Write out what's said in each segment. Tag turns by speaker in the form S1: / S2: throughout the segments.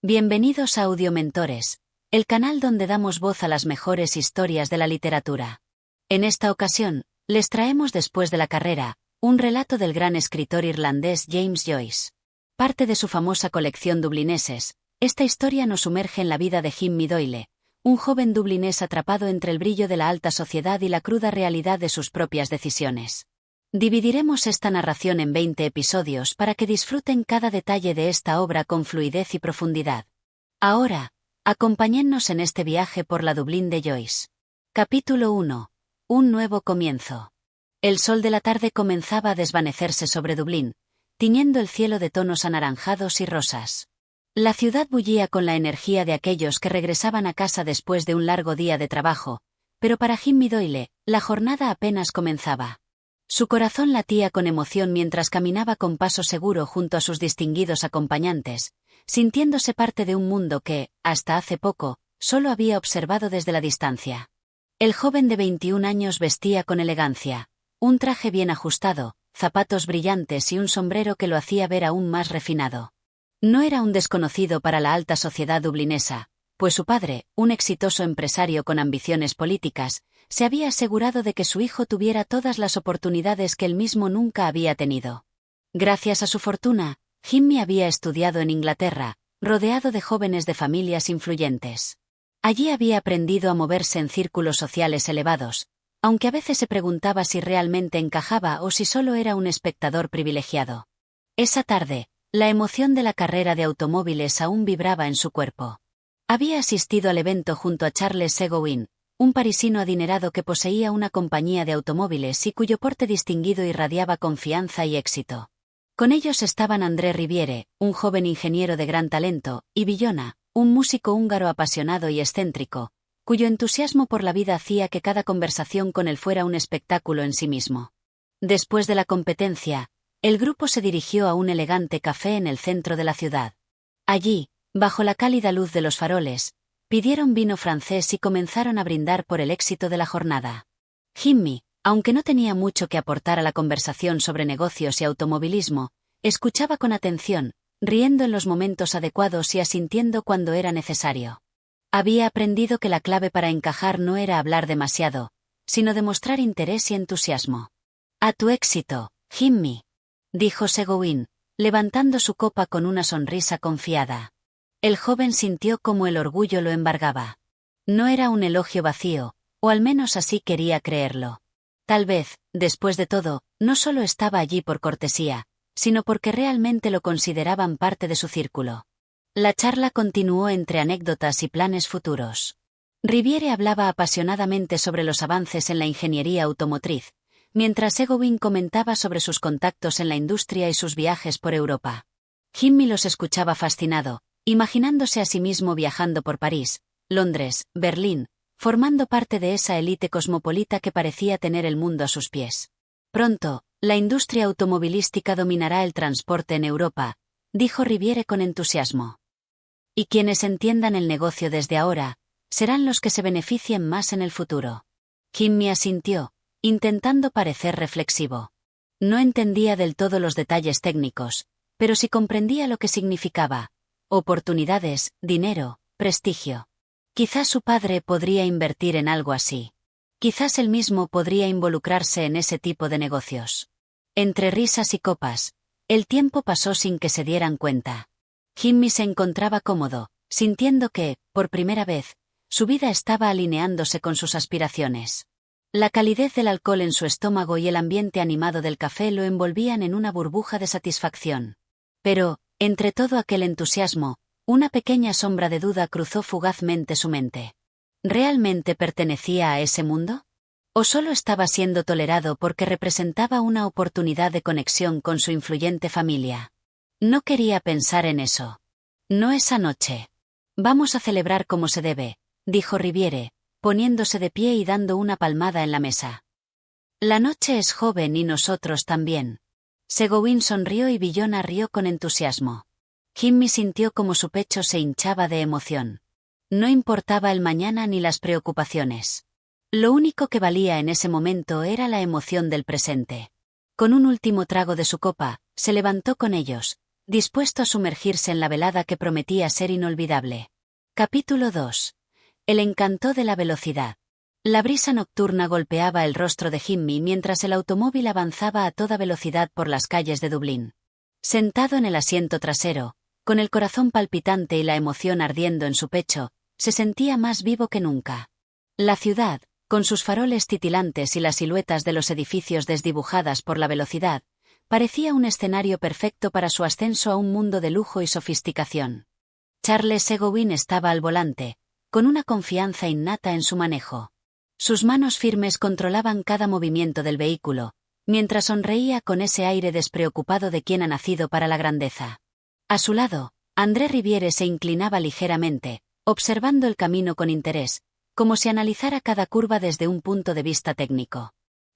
S1: Bienvenidos a Audiomentores, el canal donde damos voz a las mejores historias de la literatura. En esta ocasión, les traemos Después de la carrera, un relato del gran escritor irlandés James Joyce. Parte de su famosa colección Dublineses, esta historia nos sumerge en la vida de Jimmy Doyle, un joven dublinés atrapado entre el brillo de la alta sociedad y la cruda realidad de sus propias decisiones. Dividiremos esta narración en 20 episodios para que disfruten cada detalle de esta obra con fluidez y profundidad. Ahora, acompáñennos en este viaje por la Dublín de Joyce. Capítulo 1. Un nuevo comienzo. El sol de la tarde comenzaba a desvanecerse sobre Dublín, tiñendo el cielo de tonos anaranjados y rosas. La ciudad bullía con la energía de aquellos que regresaban a casa después de un largo día de trabajo, pero para Jimmy Doyle, la jornada apenas comenzaba. Su corazón latía con emoción mientras caminaba con paso seguro junto a sus distinguidos acompañantes, sintiéndose parte de un mundo que, hasta hace poco, solo había observado desde la distancia. El joven de 21 años vestía con elegancia, un traje bien ajustado, zapatos brillantes y un sombrero que lo hacía ver aún más refinado. No era un desconocido para la alta sociedad dublinesa, pues su padre, un exitoso empresario con ambiciones políticas, se había asegurado de que su hijo tuviera todas las oportunidades que él mismo nunca había tenido. Gracias a su fortuna, Jimmy había estudiado en Inglaterra, rodeado de jóvenes de familias influyentes. Allí había aprendido a moverse en círculos sociales elevados, aunque a veces se preguntaba si realmente encajaba o si solo era un espectador privilegiado. Esa tarde, la emoción de la carrera de automóviles aún vibraba en su cuerpo. Había asistido al evento junto a Charles Seguin, un parisino adinerado que poseía una compañía de automóviles y cuyo porte distinguido irradiaba confianza y éxito. Con ellos estaban André Riviere, un joven ingeniero de gran talento, y Villona, un músico húngaro apasionado y excéntrico, cuyo entusiasmo por la vida hacía que cada conversación con él fuera un espectáculo en sí mismo. Después de la competencia, el grupo se dirigió a un elegante café en el centro de la ciudad. Allí, bajo la cálida luz de los faroles, pidieron vino francés y comenzaron a brindar por el éxito de la jornada. Jimmy, aunque no tenía mucho que aportar a la conversación sobre negocios y automovilismo, escuchaba con atención, riendo en los momentos adecuados y asintiendo cuando era necesario. Había aprendido que la clave para encajar no era hablar demasiado, sino demostrar interés y entusiasmo. «A tu éxito, Jimmy», dijo Seguin, levantando su copa con una sonrisa confiada. El joven sintió como el orgullo lo embargaba. No era un elogio vacío, o al menos así quería creerlo. Tal vez, después de todo, no solo estaba allí por cortesía, sino porque realmente lo consideraban parte de su círculo. La charla continuó entre anécdotas y planes futuros. Riviere hablaba apasionadamente sobre los avances en la ingeniería automotriz, mientras Seguin comentaba sobre sus contactos en la industria y sus viajes por Europa. Jimmy los escuchaba fascinado, imaginándose a sí mismo viajando por París, Londres, Berlín, formando parte de esa élite cosmopolita que parecía tener el mundo a sus pies. Pronto, la industria automovilística dominará el transporte en Europa, dijo Riviere con entusiasmo. Y quienes entiendan el negocio desde ahora, serán los que se beneficien más en el futuro. Jimmy asintió, intentando parecer reflexivo. No entendía del todo los detalles técnicos, pero sí comprendía lo que significaba. Oportunidades, dinero, prestigio. Quizás su padre podría invertir en algo así. Quizás él mismo podría involucrarse en ese tipo de negocios. Entre risas y copas, el tiempo pasó sin que se dieran cuenta. Jimmy se encontraba cómodo, sintiendo que, por primera vez, su vida estaba alineándose con sus aspiraciones. La calidez del alcohol en su estómago y el ambiente animado del café lo envolvían en una burbuja de satisfacción. Pero, entre todo aquel entusiasmo, una pequeña sombra de duda cruzó fugazmente su mente. ¿Realmente pertenecía a ese mundo? ¿O solo estaba siendo tolerado porque representaba una oportunidad de conexión con su influyente familia? No quería pensar en eso. No esa noche. Vamos a celebrar como se debe, dijo Riviere, poniéndose de pie y dando una palmada en la mesa. La noche es joven y nosotros también. Seguin sonrió y Villona rió con entusiasmo. Jimmy sintió como su pecho se hinchaba de emoción. No importaba el mañana ni las preocupaciones. Lo único que valía en ese momento era la emoción del presente. Con un último trago de su copa, se levantó con ellos, dispuesto a sumergirse en la velada que prometía ser inolvidable. Capítulo 2. El encanto de la velocidad. La brisa nocturna golpeaba el rostro de Jimmy mientras el automóvil avanzaba a toda velocidad por las calles de Dublín. Sentado en el asiento trasero, con el corazón palpitante y la emoción ardiendo en su pecho, se sentía más vivo que nunca. La ciudad, con sus faroles titilantes y las siluetas de los edificios desdibujadas por la velocidad, parecía un escenario perfecto para su ascenso a un mundo de lujo y sofisticación. Charles Seguin estaba al volante, con una confianza innata en su manejo. Sus manos firmes controlaban cada movimiento del vehículo, mientras sonreía con ese aire despreocupado de quien ha nacido para la grandeza. A su lado, André Riviere se inclinaba ligeramente, observando el camino con interés, como si analizara cada curva desde un punto de vista técnico.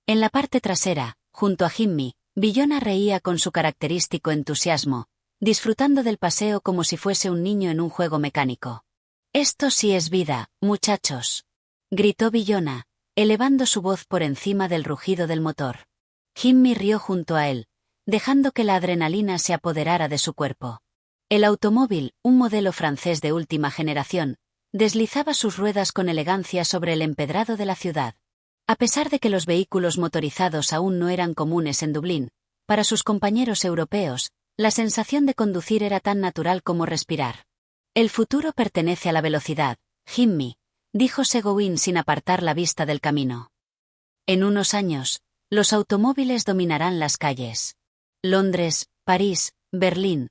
S1: En la parte trasera, junto a Jimmy, Villona reía con su característico entusiasmo, disfrutando del paseo como si fuese un niño en un juego mecánico. «Esto sí es vida, muchachos», gritó Villona, elevando su voz por encima del rugido del motor. Jimmy rió junto a él, dejando que la adrenalina se apoderara de su cuerpo. El automóvil, un modelo francés de última generación, deslizaba sus ruedas con elegancia sobre el empedrado de la ciudad. A pesar de que los vehículos motorizados aún no eran comunes en Dublín, para sus compañeros europeos, la sensación de conducir era tan natural como respirar. «El futuro pertenece a la velocidad, Jimmy», dijo Seguin sin apartar la vista del camino. «En unos años, los automóviles dominarán las calles. Londres, París, Berlín,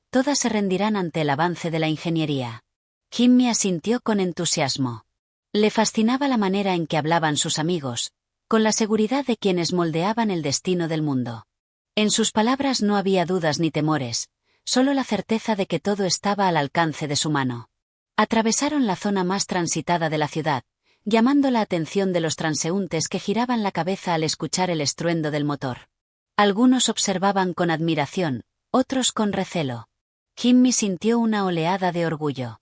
S1: todas se rendirán ante el avance de la ingeniería». Jimmy asintió con entusiasmo. Le fascinaba la manera en que hablaban sus amigos, con la seguridad de quienes moldeaban el destino del mundo. En sus palabras no había dudas ni temores, solo la certeza de que todo estaba al alcance de su mano. Atravesaron la zona más transitada de la ciudad, llamando la atención de los transeúntes que giraban la cabeza al escuchar el estruendo del motor. Algunos observaban con admiración, otros con recelo. Jimmy sintió una oleada de orgullo.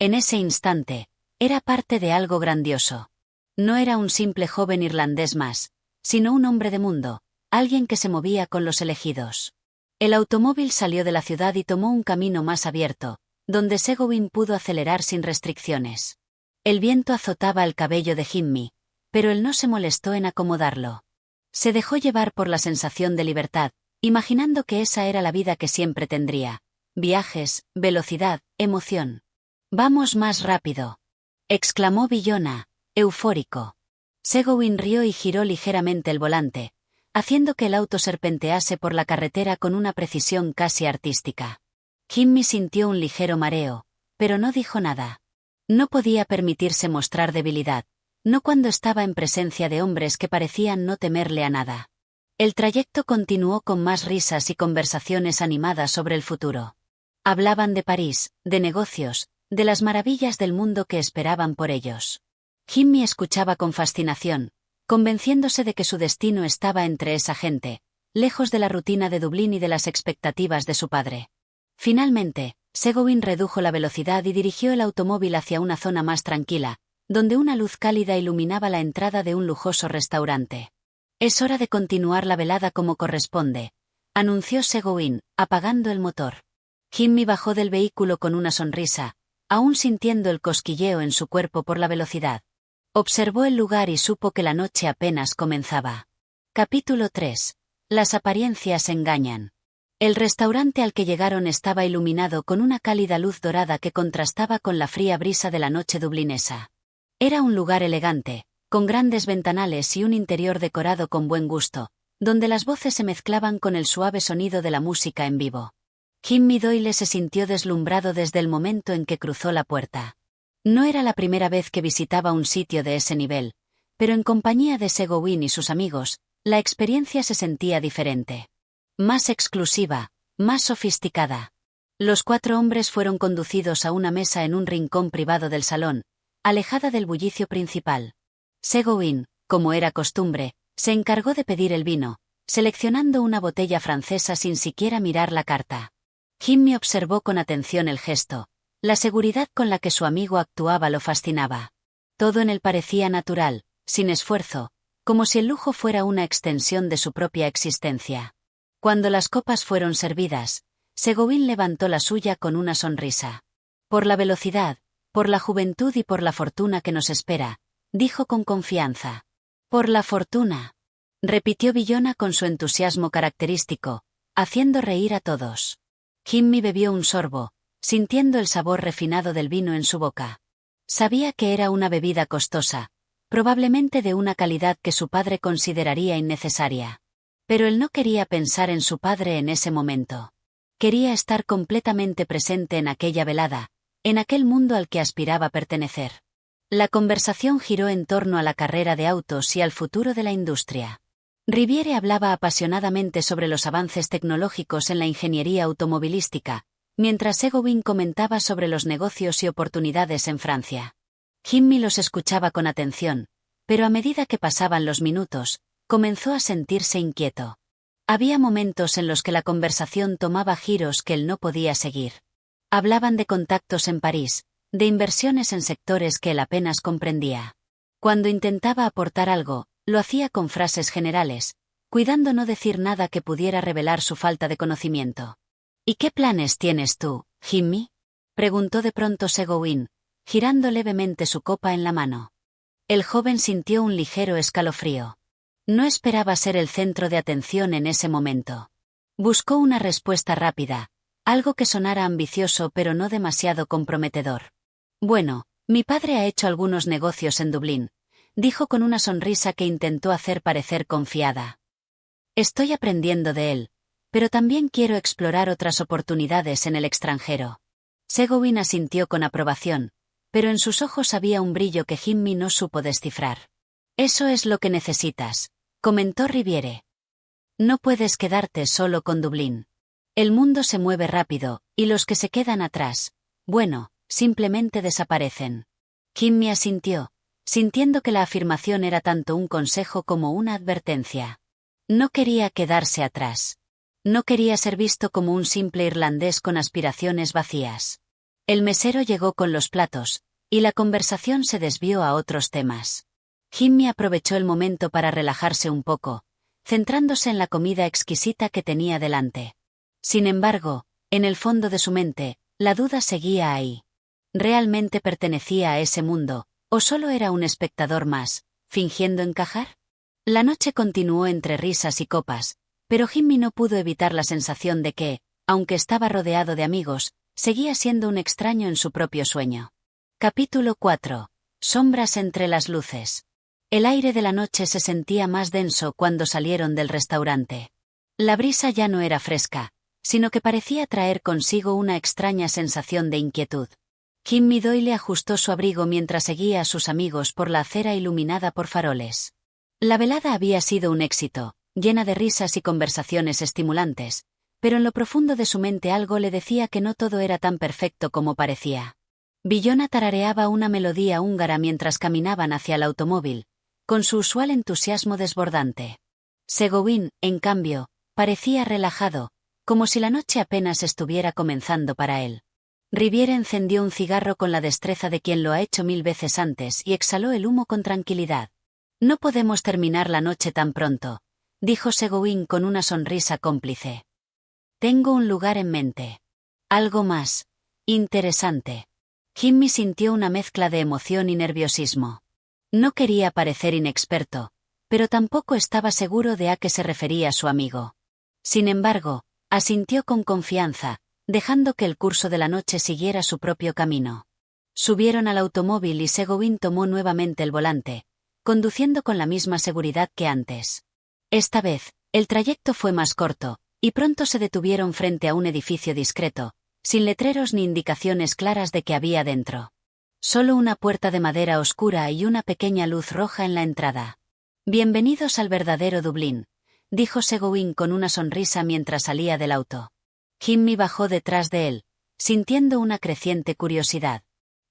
S1: En ese instante, era parte de algo grandioso. No era un simple joven irlandés más, sino un hombre de mundo, alguien que se movía con los elegidos. El automóvil salió de la ciudad y tomó un camino más abierto, donde Seguin pudo acelerar sin restricciones. El viento azotaba el cabello de Jimmy, pero él no se molestó en acomodarlo. Se dejó llevar por la sensación de libertad, imaginando que esa era la vida que siempre tendría: viajes, velocidad, emoción. «Vamos más rápido», exclamó Villona, eufórico. Seguin rió y giró ligeramente el volante, haciendo que el auto serpentease por la carretera con una precisión casi artística. Jimmy sintió un ligero mareo, pero no dijo nada. No podía permitirse mostrar debilidad, no cuando estaba en presencia de hombres que parecían no temerle a nada. El trayecto continuó con más risas y conversaciones animadas sobre el futuro. Hablaban de París, de negocios, de las maravillas del mundo que esperaban por ellos. Jimmy escuchaba con fascinación, convenciéndose de que su destino estaba entre esa gente, lejos de la rutina de Dublín y de las expectativas de su padre. Finalmente, Seguin redujo la velocidad y dirigió el automóvil hacia una zona más tranquila, donde una luz cálida iluminaba la entrada de un lujoso restaurante. «Es hora de continuar la velada como corresponde», anunció Seguin, apagando el motor. Jimmy bajó del vehículo con una sonrisa, aún sintiendo el cosquilleo en su cuerpo por la velocidad. Observó el lugar y supo que la noche apenas comenzaba. Capítulo 3. Las apariencias engañan. El restaurante al que llegaron estaba iluminado con una cálida luz dorada que contrastaba con la fría brisa de la noche dublinesa. Era un lugar elegante, con grandes ventanales y un interior decorado con buen gusto, donde las voces se mezclaban con el suave sonido de la música en vivo. Jimmy Doyle se sintió deslumbrado desde el momento en que cruzó la puerta. No era la primera vez que visitaba un sitio de ese nivel, pero en compañía de Seguin y sus amigos, la experiencia se sentía diferente. Más exclusiva, más sofisticada. Los 4 hombres fueron conducidos a una mesa en un rincón privado del salón, alejada del bullicio principal. Seguin, como era costumbre, se encargó de pedir el vino, seleccionando una botella francesa sin siquiera mirar la carta. Jimmy observó con atención el gesto. La seguridad con la que su amigo actuaba lo fascinaba. Todo en él parecía natural, sin esfuerzo, como si el lujo fuera una extensión de su propia existencia. Cuando las copas fueron servidas, Seguin levantó la suya con una sonrisa. Por la velocidad, por la juventud y por la fortuna que nos espera, dijo con confianza. Por la fortuna, repitió Billona con su entusiasmo característico, haciendo reír a todos. Jimmy bebió un sorbo, sintiendo el sabor refinado del vino en su boca. Sabía que era una bebida costosa, probablemente de una calidad que su padre consideraría innecesaria. Pero él no quería pensar en su padre en ese momento. Quería estar completamente presente en aquella velada, en aquel mundo al que aspiraba pertenecer. La conversación giró en torno a la carrera de autos y al futuro de la industria. Riviere hablaba apasionadamente sobre los avances tecnológicos en la ingeniería automovilística, mientras Seguin comentaba sobre los negocios y oportunidades en Francia. Jimmy los escuchaba con atención, pero a medida que pasaban los minutos, comenzó a sentirse inquieto. Había momentos en los que la conversación tomaba giros que él no podía seguir. Hablaban de contactos en París, de inversiones en sectores que él apenas comprendía. Cuando intentaba aportar algo, lo hacía con frases generales, cuidando no decir nada que pudiera revelar su falta de conocimiento. ¿Y qué planes tienes tú, Jimmy?, preguntó de pronto Seguin, girando levemente su copa en la mano. El joven sintió un ligero escalofrío. No esperaba ser el centro de atención en ese momento. Buscó una respuesta rápida, algo que sonara ambicioso pero no demasiado comprometedor. Bueno, mi padre ha hecho algunos negocios en Dublín, dijo con una sonrisa que intentó hacer parecer confiada. Estoy aprendiendo de él, pero también quiero explorar otras oportunidades en el extranjero. Seguin asintió con aprobación, pero en sus ojos había un brillo que Jimmy no supo descifrar. Eso es lo que necesitas, comentó Riviere. No puedes quedarte solo con Dublín. El mundo se mueve rápido, y los que se quedan atrás, bueno, simplemente desaparecen. Jimmy asintió, sintiendo que la afirmación era tanto un consejo como una advertencia. No quería quedarse atrás. No quería ser visto como un simple irlandés con aspiraciones vacías. El mesero llegó con los platos, y la conversación se desvió a otros temas. Jimmy aprovechó el momento para relajarse un poco, centrándose en la comida exquisita que tenía delante. Sin embargo, en el fondo de su mente, la duda seguía ahí. ¿Realmente pertenecía a ese mundo, o solo era un espectador más, fingiendo encajar? La noche continuó entre risas y copas, pero Jimmy no pudo evitar la sensación de que, aunque estaba rodeado de amigos, seguía siendo un extraño en su propio sueño. Capítulo 4. Sombras entre las luces. El aire de la noche se sentía más denso cuando salieron del restaurante. La brisa ya no era fresca, sino que parecía traer consigo una extraña sensación de inquietud. Jimmy Doyle ajustó su abrigo mientras seguía a sus amigos por la acera iluminada por faroles. La velada había sido un éxito, llena de risas y conversaciones estimulantes, pero en lo profundo de su mente algo le decía que no todo era tan perfecto como parecía. Billona tarareaba una melodía húngara mientras caminaban hacia el automóvil, con su usual entusiasmo desbordante. Seguin, en cambio, parecía relajado, como si la noche apenas estuviera comenzando para él. Riviere encendió un cigarro con la destreza de quien lo ha hecho 1000 veces antes y exhaló el humo con tranquilidad. No podemos terminar la noche tan pronto, dijo Seguin con una sonrisa cómplice. Tengo un lugar en mente. Algo más interesante. Jimmy sintió una mezcla de emoción y nerviosismo. No quería parecer inexperto, pero tampoco estaba seguro de a qué se refería su amigo. Sin embargo, asintió con confianza, dejando que el curso de la noche siguiera su propio camino. Subieron al automóvil y Seguin tomó nuevamente el volante, conduciendo con la misma seguridad que antes. Esta vez, el trayecto fue más corto, y pronto se detuvieron frente a un edificio discreto, sin letreros ni indicaciones claras de qué había dentro. Solo una puerta de madera oscura y una pequeña luz roja en la entrada. Bienvenidos al verdadero Dublín, dijo Seguin con una sonrisa mientras salía del auto. Jimmy bajó detrás de él, sintiendo una creciente curiosidad.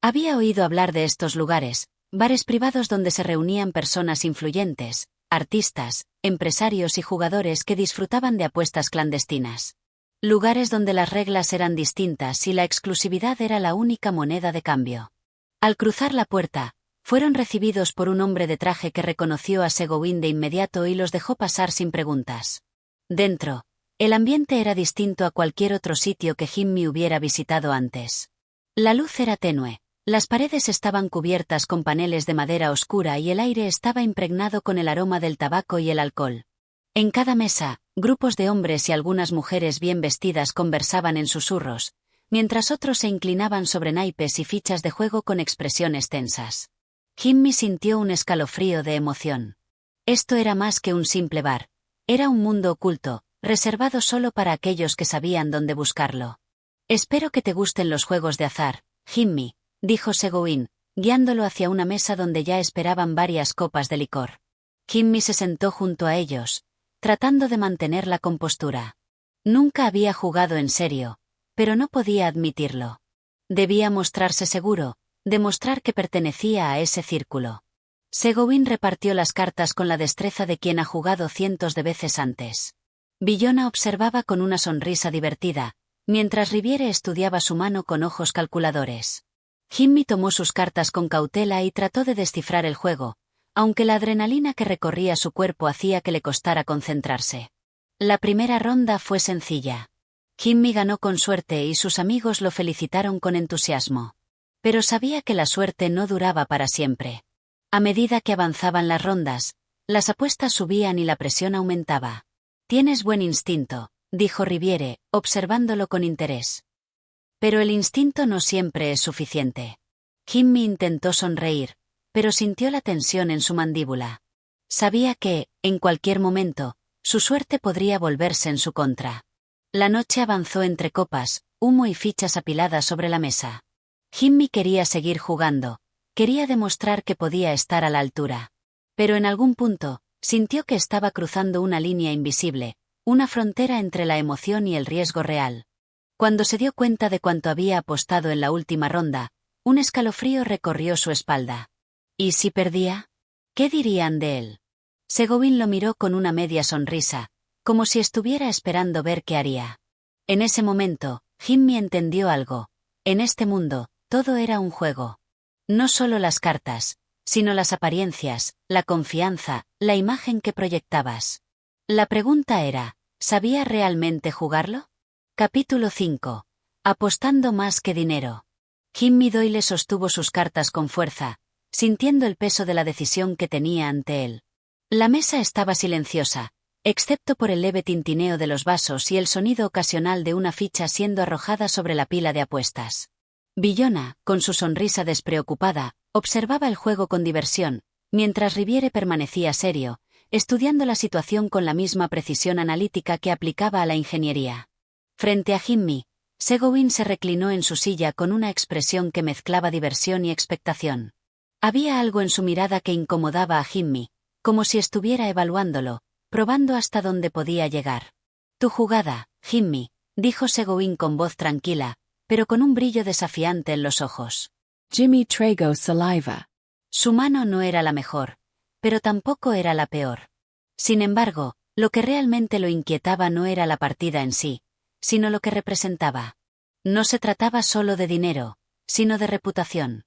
S1: Había oído hablar de estos lugares, bares privados donde se reunían personas influyentes, artistas, empresarios y jugadores que disfrutaban de apuestas clandestinas. Lugares donde las reglas eran distintas y la exclusividad era la única moneda de cambio. Al cruzar la puerta, fueron recibidos por un hombre de traje que reconoció a Seguin de inmediato y los dejó pasar sin preguntas. Dentro, El ambiente era distinto a cualquier otro sitio que Jimmy hubiera visitado antes. La luz era tenue, las paredes estaban cubiertas con paneles de madera oscura y el aire estaba impregnado con el aroma del tabaco y el alcohol. En cada mesa, grupos de hombres y algunas mujeres bien vestidas conversaban en susurros, mientras otros se inclinaban sobre naipes y fichas de juego con expresiones tensas. Jimmy sintió un escalofrío de emoción. Esto era más que un simple bar. Era un mundo oculto, reservado solo para aquellos que sabían dónde buscarlo. «Espero que te gusten los juegos de azar, Jimmy», dijo Seguin, guiándolo hacia una mesa donde ya esperaban varias copas de licor. Jimmy se sentó junto a ellos, tratando de mantener la compostura. Nunca había jugado en serio, pero no podía admitirlo. Debía mostrarse seguro, demostrar que pertenecía a ese círculo. Seguin repartió las cartas con la destreza de quien ha jugado cientos de veces antes. Billona observaba con una sonrisa divertida, mientras Riviere estudiaba su mano con ojos calculadores. Jimmy tomó sus cartas con cautela y trató de descifrar el juego, aunque la adrenalina que recorría su cuerpo hacía que le costara concentrarse. La primera ronda fue sencilla. Jimmy ganó con suerte y sus amigos lo felicitaron con entusiasmo. Pero sabía que la suerte no duraba para siempre. A medida que avanzaban las rondas, las apuestas subían y la presión aumentaba. «Tienes buen instinto», dijo Riviere, observándolo con interés. Pero el instinto no siempre es suficiente. Jimmy intentó sonreír, pero sintió la tensión en su mandíbula. Sabía que, en cualquier momento, su suerte podría volverse en su contra. La noche avanzó entre copas, humo y fichas apiladas sobre la mesa. Jimmy quería seguir jugando, quería demostrar que podía estar a la altura. Pero en algún punto, sintió que estaba cruzando una línea invisible, una frontera entre la emoción y el riesgo real. Cuando se dio cuenta de cuánto había apostado en la última ronda, un escalofrío recorrió su espalda. ¿Y si perdía? ¿Qué dirían de él? Seguin lo miró con una media sonrisa, como si estuviera esperando ver qué haría. En ese momento, Jimmy entendió algo. En este mundo, todo era un juego. No solo las cartas, sino las apariencias, la confianza, la imagen que proyectabas. La pregunta era, ¿sabía realmente jugarlo? Capítulo 5. Apostando más que dinero. Jimmy Doyle sostuvo sus cartas con fuerza, sintiendo el peso de la decisión que tenía ante él. La mesa estaba silenciosa, excepto por el leve tintineo de los vasos y el sonido ocasional de una ficha siendo arrojada sobre la pila de apuestas. Billona, con su sonrisa despreocupada, observaba el juego con diversión, mientras Riviere permanecía serio, estudiando la situación con la misma precisión analítica que aplicaba a la ingeniería. Frente a Jimmy, Seguin se reclinó en su silla con una expresión que mezclaba diversión y expectación. Había algo en su mirada que incomodaba a Jimmy, como si estuviera evaluándolo, probando hasta dónde podía llegar. «Tu jugada, Jimmy», dijo Seguin con voz tranquila, pero con un brillo desafiante en los ojos.
S2: Jimmy tragó saliva.
S1: Su mano no era la mejor, pero tampoco era la peor. Sin embargo, lo que realmente lo inquietaba no era la partida en sí, sino lo que representaba. No se trataba solo de dinero, sino de reputación.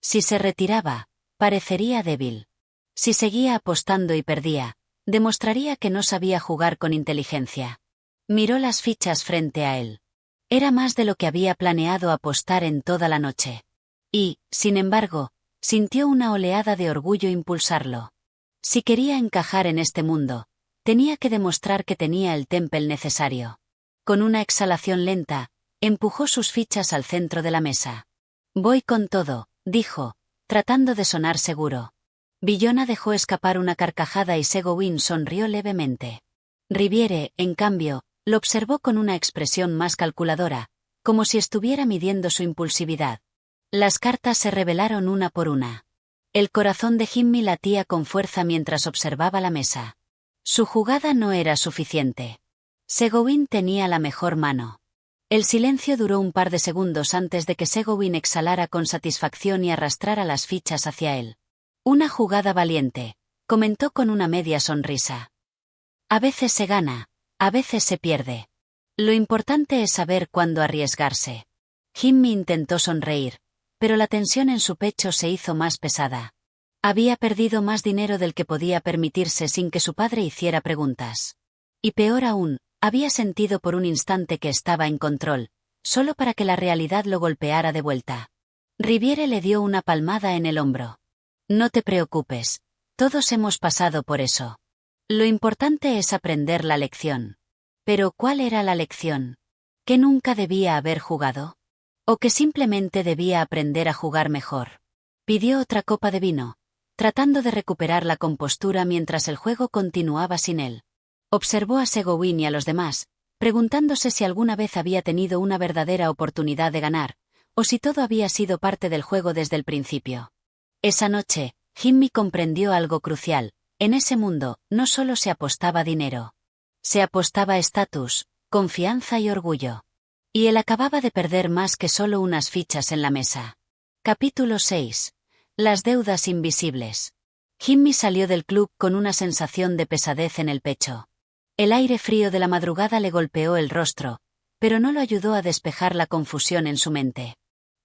S1: Si se retiraba, parecería débil. Si seguía apostando y perdía, demostraría que no sabía jugar con inteligencia. Miró las fichas frente a él. Era más de lo que había planeado apostar en toda la noche. Y, sin embargo, sintió una oleada de orgullo impulsarlo. Si quería encajar en este mundo, tenía que demostrar que tenía el temple necesario. Con una exhalación lenta, empujó sus fichas al centro de la mesa. «Voy con todo», dijo, tratando de sonar seguro. Billona dejó escapar una carcajada y Seguin sonrió levemente. Riviere, en cambio, lo observó con una expresión más calculadora, como si estuviera midiendo su impulsividad. Las cartas se revelaron una por una. El corazón de Jimmy latía con fuerza mientras observaba la mesa. Su jugada no era suficiente. Seguin tenía la mejor mano. El silencio duró un par de segundos antes de que Seguin exhalara con satisfacción y arrastrara las fichas hacia él. «Una jugada valiente», comentó con una media sonrisa. «A veces se gana, a veces se pierde. Lo importante es saber cuándo arriesgarse». Jimmy intentó sonreír, pero la tensión en su pecho se hizo más pesada. Había perdido más dinero del que podía permitirse sin que su padre hiciera preguntas. Y peor aún, Había sentido por un instante que estaba en control, solo para que la realidad lo golpeara de vuelta. Riviere le dio una palmada en el hombro. No te preocupes. Todos hemos pasado por eso. Lo importante es aprender la lección. Pero ¿cuál era la lección? ¿Que nunca debía haber jugado? ¿O que simplemente debía aprender a jugar mejor? Pidió otra copa de vino, tratando de recuperar la compostura mientras el juego continuaba sin él. Observó a Seguin y a los demás, preguntándose si alguna vez había tenido una verdadera oportunidad de ganar, o si todo había sido parte del juego desde el principio. Esa noche, Jimmy comprendió algo crucial. En ese mundo, no solo se apostaba dinero. Se apostaba estatus, confianza y orgullo. Y él acababa de perder más que solo unas fichas en la mesa. Capítulo 6. Las deudas invisibles. Jimmy salió del club con una sensación de pesadez en el pecho. El aire frío de la madrugada le golpeó el rostro, pero no lo ayudó a despejar la confusión en su mente.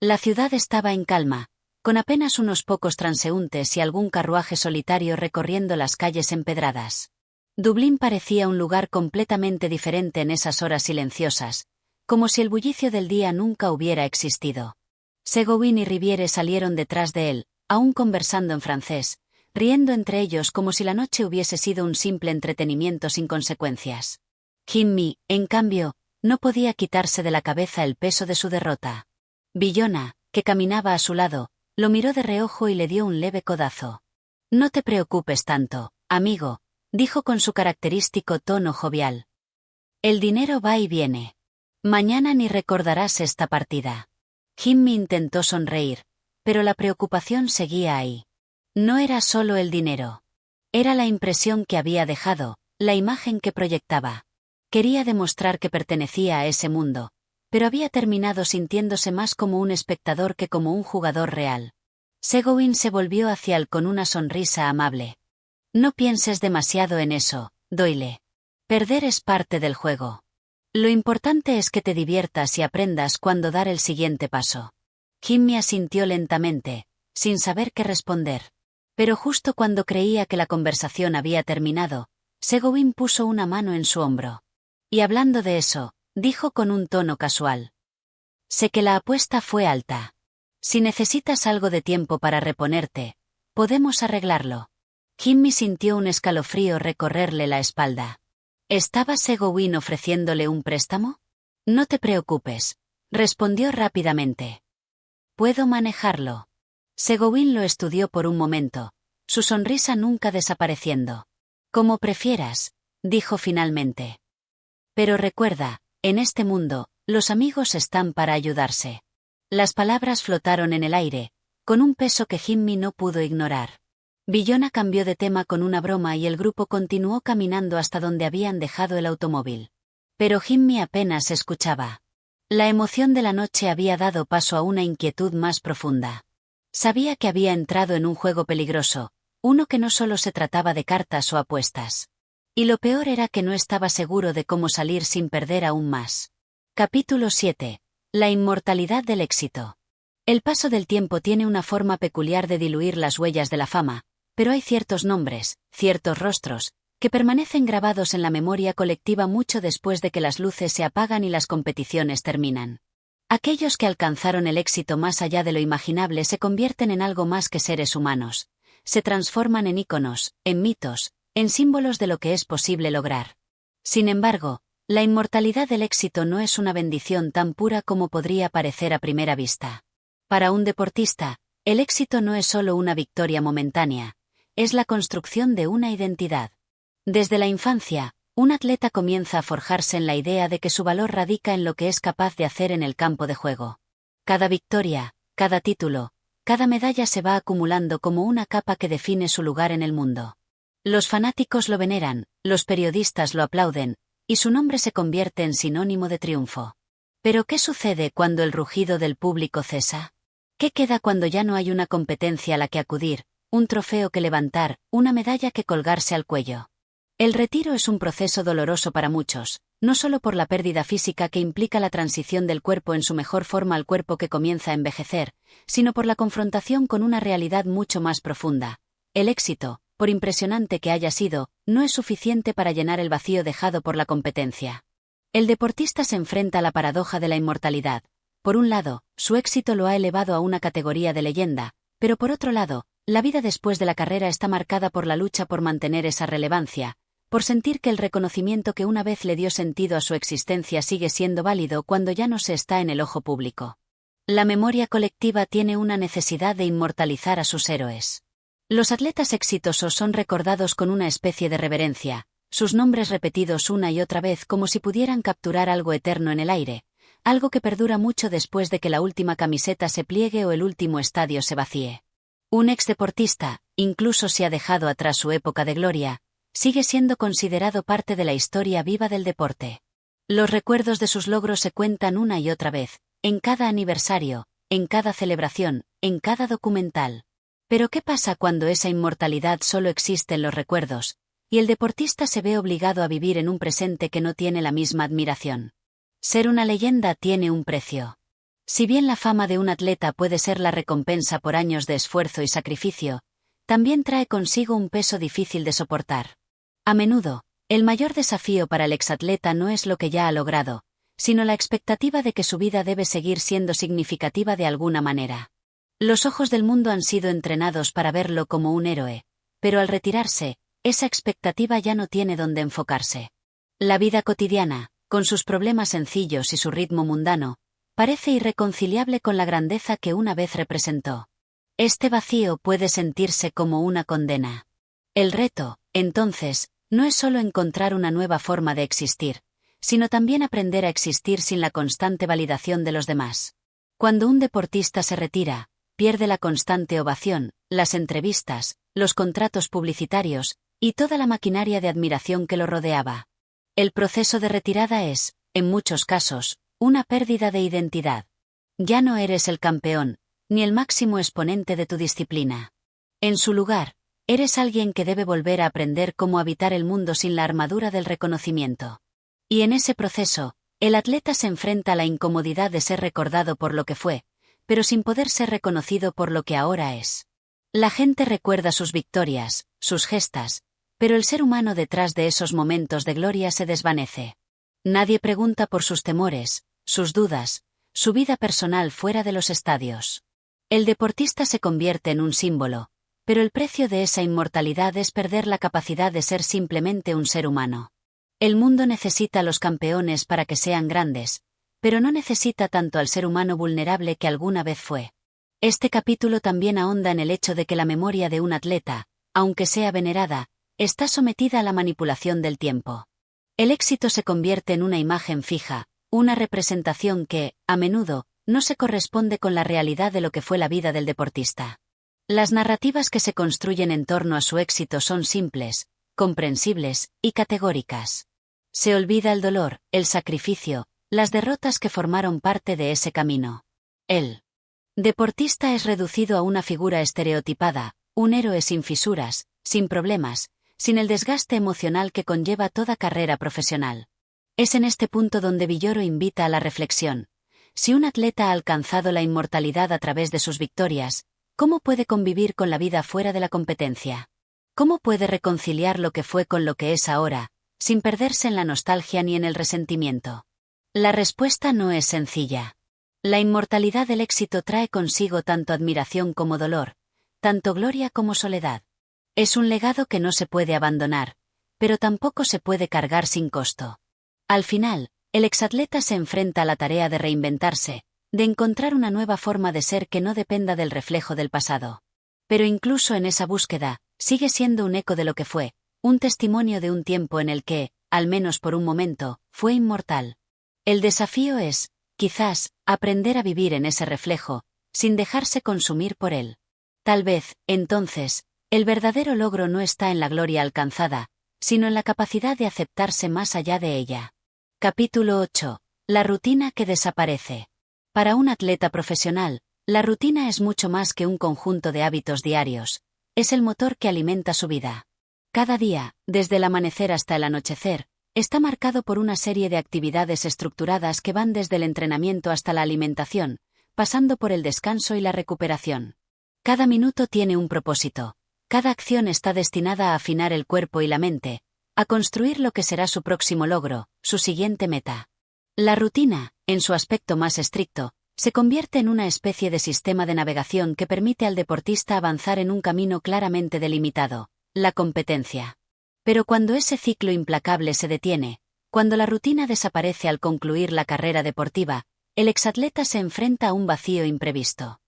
S1: La ciudad estaba en calma, con apenas unos pocos transeúntes y algún carruaje solitario recorriendo las calles empedradas. Dublín parecía un lugar completamente diferente en esas horas silenciosas, como si el bullicio del día nunca hubiera existido. Seguin y Riviere salieron detrás de él, aún conversando en francés, riendo entre ellos como si la noche hubiese sido un simple entretenimiento sin consecuencias. Jimmy, en cambio, no podía quitarse de la cabeza el peso de su derrota. Villona, que caminaba a su lado, lo miró de reojo y le dio un leve codazo. No te preocupes tanto, amigo, dijo con su característico tono jovial. El dinero va y viene. Mañana ni recordarás esta partida. Jimmy intentó sonreír, pero la preocupación seguía ahí. No era solo el dinero. Era la impresión que había dejado, la imagen que proyectaba. Quería demostrar que pertenecía a ese mundo, pero había terminado sintiéndose más como un espectador que como un jugador real. Seguin se volvió hacia él con una sonrisa amable. No pienses demasiado en eso, Doyle. Perder es parte del juego. Lo importante es que te diviertas y aprendas cuándo dar el siguiente paso. Jimmy asintió lentamente, sin saber qué responder. Pero justo cuando creía que la conversación había terminado, Seguin puso una mano en su hombro. Y hablando de eso, dijo con un tono casual. Sé que la apuesta fue alta. Si necesitas algo de tiempo para reponerte, podemos arreglarlo. Jimmy sintió un escalofrío recorrerle la espalda. ¿Estaba Seguin ofreciéndole un préstamo? No te preocupes, respondió rápidamente. Puedo manejarlo. Seguin lo estudió por un momento, su sonrisa nunca desapareciendo. Como prefieras, dijo finalmente. Pero recuerda, en este mundo, los amigos están para ayudarse. Las palabras flotaron en el aire, con un peso que Jimmy no pudo ignorar. Villona cambió de tema con una broma y el grupo continuó caminando hasta donde habían dejado el automóvil. Pero Jimmy apenas escuchaba. La emoción de la noche había dado paso a una inquietud más profunda. Sabía que había entrado en un juego peligroso, uno que no solo se trataba de cartas o apuestas. Y lo peor era que no estaba seguro de cómo salir sin perder aún más. Capítulo 7. La inmortalidad del éxito. El paso del tiempo tiene una forma peculiar de diluir las huellas de la fama, pero hay ciertos nombres, ciertos rostros, que permanecen grabados en la memoria colectiva mucho después de que las luces se apagan y las competiciones terminan. Aquellos que alcanzaron el éxito más allá de lo imaginable se convierten en algo más que seres humanos. Se transforman en íconos, en mitos, en símbolos de lo que es posible lograr. Sin embargo, la inmortalidad del éxito no es una bendición tan pura como podría parecer a primera vista. Para un deportista, el éxito no es solo una victoria momentánea, es la construcción de una identidad. Desde la infancia, un atleta comienza a forjarse en la idea de que su valor radica en lo que es capaz de hacer en el campo de juego. Cada victoria, cada título, cada medalla se va acumulando como una capa que define su lugar en el mundo. Los fanáticos lo veneran, los periodistas lo aplauden, y su nombre se convierte en sinónimo de triunfo. Pero ¿qué sucede cuando el rugido del público cesa? ¿Qué queda cuando ya no hay una competencia a la que acudir, un trofeo que levantar, una medalla que colgarse al cuello? El retiro es un proceso doloroso para muchos, no solo por la pérdida física que implica la transición del cuerpo en su mejor forma al cuerpo que comienza a envejecer, sino por la confrontación con una realidad mucho más profunda. El éxito, por impresionante que haya sido, no es suficiente para llenar el vacío dejado por la competencia. El deportista se enfrenta a la paradoja de la inmortalidad. Por un lado, su éxito lo ha elevado a una categoría de leyenda, pero por otro lado, la vida después de la carrera está marcada por la lucha por mantener esa relevancia, por sentir que el reconocimiento que una vez le dio sentido a su existencia sigue siendo válido cuando ya no se está en el ojo público. La memoria colectiva tiene una necesidad de inmortalizar a sus héroes. Los atletas exitosos son recordados con una especie de reverencia, sus nombres repetidos una y otra vez como si pudieran capturar algo eterno en el aire, algo que perdura mucho después de que la última camiseta se pliegue o el último estadio se vacíe. Un exdeportista, incluso si ha dejado atrás su época de gloria, sigue siendo considerado parte de la historia viva del deporte. Los recuerdos de sus logros se cuentan una y otra vez, en cada aniversario, en cada celebración, en cada documental. Pero ¿qué pasa cuando esa inmortalidad solo existe en los recuerdos, y el deportista se ve obligado a vivir en un presente que no tiene la misma admiración? Ser una leyenda tiene un precio. Si bien la fama de un atleta puede ser la recompensa por años de esfuerzo y sacrificio, también trae consigo un peso difícil de soportar. A menudo, el mayor desafío para el exatleta no es lo que ya ha logrado, sino la expectativa de que su vida debe seguir siendo significativa de alguna manera. Los ojos del mundo han sido entrenados para verlo como un héroe, pero al retirarse, esa expectativa ya no tiene dónde enfocarse. La vida cotidiana, con sus problemas sencillos y su ritmo mundano, parece irreconciliable con la grandeza que una vez representó. Este vacío puede sentirse como una condena. El reto, entonces, no es solo encontrar una nueva forma de existir, sino también aprender a existir sin la constante validación de los demás. Cuando un deportista se retira, pierde la constante ovación, las entrevistas, los contratos publicitarios, y toda la maquinaria de admiración que lo rodeaba. El proceso de retirada es, en muchos casos, una pérdida de identidad. Ya no eres el campeón, ni el máximo exponente de tu disciplina. En su lugar, eres alguien que debe volver a aprender cómo habitar el mundo sin la armadura del reconocimiento. Y en ese proceso, el atleta se enfrenta a la incomodidad de ser recordado por lo que fue, pero sin poder ser reconocido por lo que ahora es. La gente recuerda sus victorias, sus gestas, pero el ser humano detrás de esos momentos de gloria se desvanece. Nadie pregunta por sus temores, sus dudas, su vida personal fuera de los estadios. El deportista se convierte en un símbolo, pero el precio de esa inmortalidad es perder la capacidad de ser simplemente un ser humano. El mundo necesita a los campeones para que sean grandes, pero no necesita tanto al ser humano vulnerable que alguna vez fue. Este capítulo también ahonda en el hecho de que la memoria de un atleta, aunque sea venerada, está sometida a la manipulación del tiempo. El éxito se convierte en una imagen fija, una representación que, a menudo, no se corresponde con la realidad de lo que fue la vida del deportista. Las narrativas que se construyen en torno a su éxito son simples, comprensibles y categóricas. Se olvida el dolor, el sacrificio, las derrotas que formaron parte de ese camino. El deportista es reducido a una figura estereotipada, un héroe sin fisuras, sin problemas, sin el desgaste emocional que conlleva toda carrera profesional. Es en este punto donde Villoro invita a la reflexión. Si un atleta ha alcanzado la inmortalidad a través de sus victorias, ¿cómo puede convivir con la vida fuera de la competencia? ¿Cómo puede reconciliar lo que fue con lo que es ahora, sin perderse en la nostalgia ni en el resentimiento? La respuesta no es sencilla. La inmortalidad del éxito trae consigo tanto admiración como dolor, tanto gloria como soledad. Es un legado que no se puede abandonar, pero tampoco se puede cargar sin costo. Al final, el exatleta se enfrenta a la tarea de reinventarse, de encontrar una nueva forma de ser que no dependa del reflejo del pasado. Pero incluso en esa búsqueda, sigue siendo un eco de lo que fue, un testimonio de un tiempo en el que, al menos por un momento, fue inmortal. El desafío es, quizás, aprender a vivir en ese reflejo, sin dejarse consumir por él. Tal vez, entonces, el verdadero logro no está en la gloria alcanzada, sino en la capacidad de aceptarse más allá de ella. Capítulo 8. La rutina que desaparece. Para un atleta profesional, la rutina es mucho más que un conjunto de hábitos diarios. Es el motor que alimenta su vida. Cada día, desde el amanecer hasta el anochecer, está marcado por una serie de actividades estructuradas que van desde el entrenamiento hasta la alimentación, pasando por el descanso y la recuperación. Cada minuto tiene un propósito. Cada acción está destinada a afinar el cuerpo y la mente, a construir lo que será su próximo logro, su siguiente meta. La rutina, en su aspecto más estricto, se convierte en una especie de sistema de navegación que permite al deportista avanzar en un camino claramente delimitado, la competencia. Pero cuando ese ciclo implacable se detiene, cuando la rutina desaparece al concluir la carrera deportiva, el exatleta se enfrenta a un vacío imprevisto.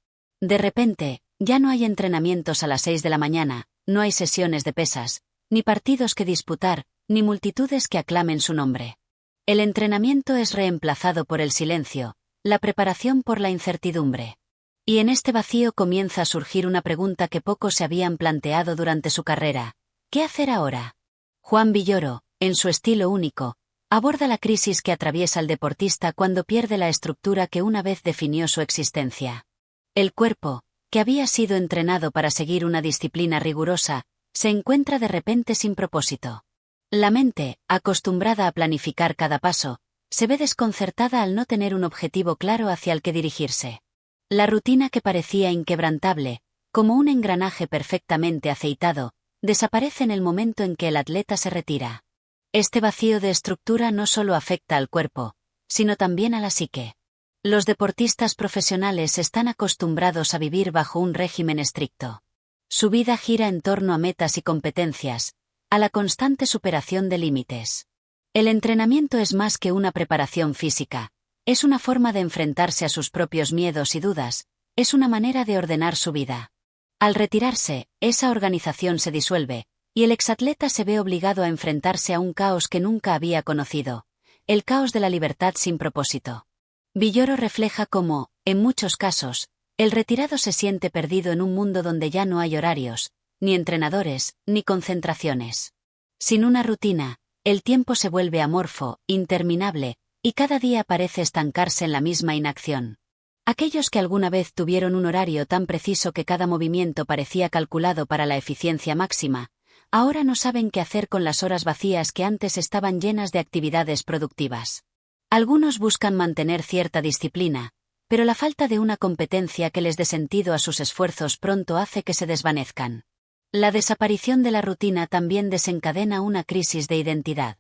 S1: De repente, ya no hay entrenamientos a las 6 de la mañana, no hay sesiones de pesas, ni partidos que disputar, ni multitudes que aclamen su nombre. El entrenamiento es reemplazado por el silencio, la preparación por la incertidumbre. Y en este vacío comienza a surgir una pregunta que pocos se habían planteado durante su carrera: ¿qué hacer ahora? Juan Villoro, en su estilo único, aborda la crisis que atraviesa el deportista cuando pierde la estructura que una vez definió su existencia. El cuerpo, que había sido entrenado para seguir una disciplina rigurosa, se encuentra de repente sin propósito. La mente, acostumbrada a planificar cada paso, se ve desconcertada al no tener un objetivo claro hacia el que dirigirse. La rutina que parecía inquebrantable, como un engranaje perfectamente aceitado, desaparece en el momento en que el atleta se retira. Este vacío de estructura no solo afecta al cuerpo, sino también a la psique. Los deportistas profesionales están acostumbrados a vivir bajo un régimen estricto. Su vida gira en torno a metas y competencias, a la constante superación de límites. El entrenamiento es más que una preparación física, es una forma de enfrentarse a sus propios miedos y dudas, es una manera de ordenar su vida. Al retirarse, esa organización se disuelve, y el exatleta se ve obligado a enfrentarse a un caos que nunca había conocido, el caos de la libertad sin propósito. Villoro refleja cómo, en muchos casos, el retirado se siente perdido en un mundo donde ya no hay horarios, ni entrenadores, ni concentraciones. Sin una rutina, el tiempo se vuelve amorfo, interminable, y cada día parece estancarse en la misma inacción. Aquellos que alguna vez tuvieron un horario tan preciso que cada movimiento parecía calculado para la eficiencia máxima, ahora no saben qué hacer con las horas vacías que antes estaban llenas de actividades productivas. Algunos buscan mantener cierta disciplina, pero la falta de una competencia que les dé sentido a sus esfuerzos pronto hace que se desvanezcan. La desaparición de la rutina también desencadena una crisis de identidad.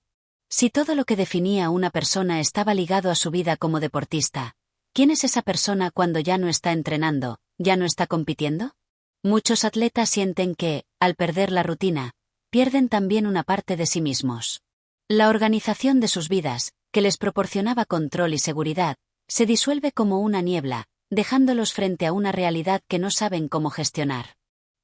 S1: Si todo lo que definía a una persona estaba ligado a su vida como deportista, ¿quién es esa persona cuando ya no está entrenando, ya no está compitiendo? Muchos atletas sienten que, al perder la rutina, pierden también una parte de sí mismos. La organización de sus vidas, que les proporcionaba control y seguridad, se disuelve como una niebla, dejándolos frente a una realidad que no saben cómo gestionar.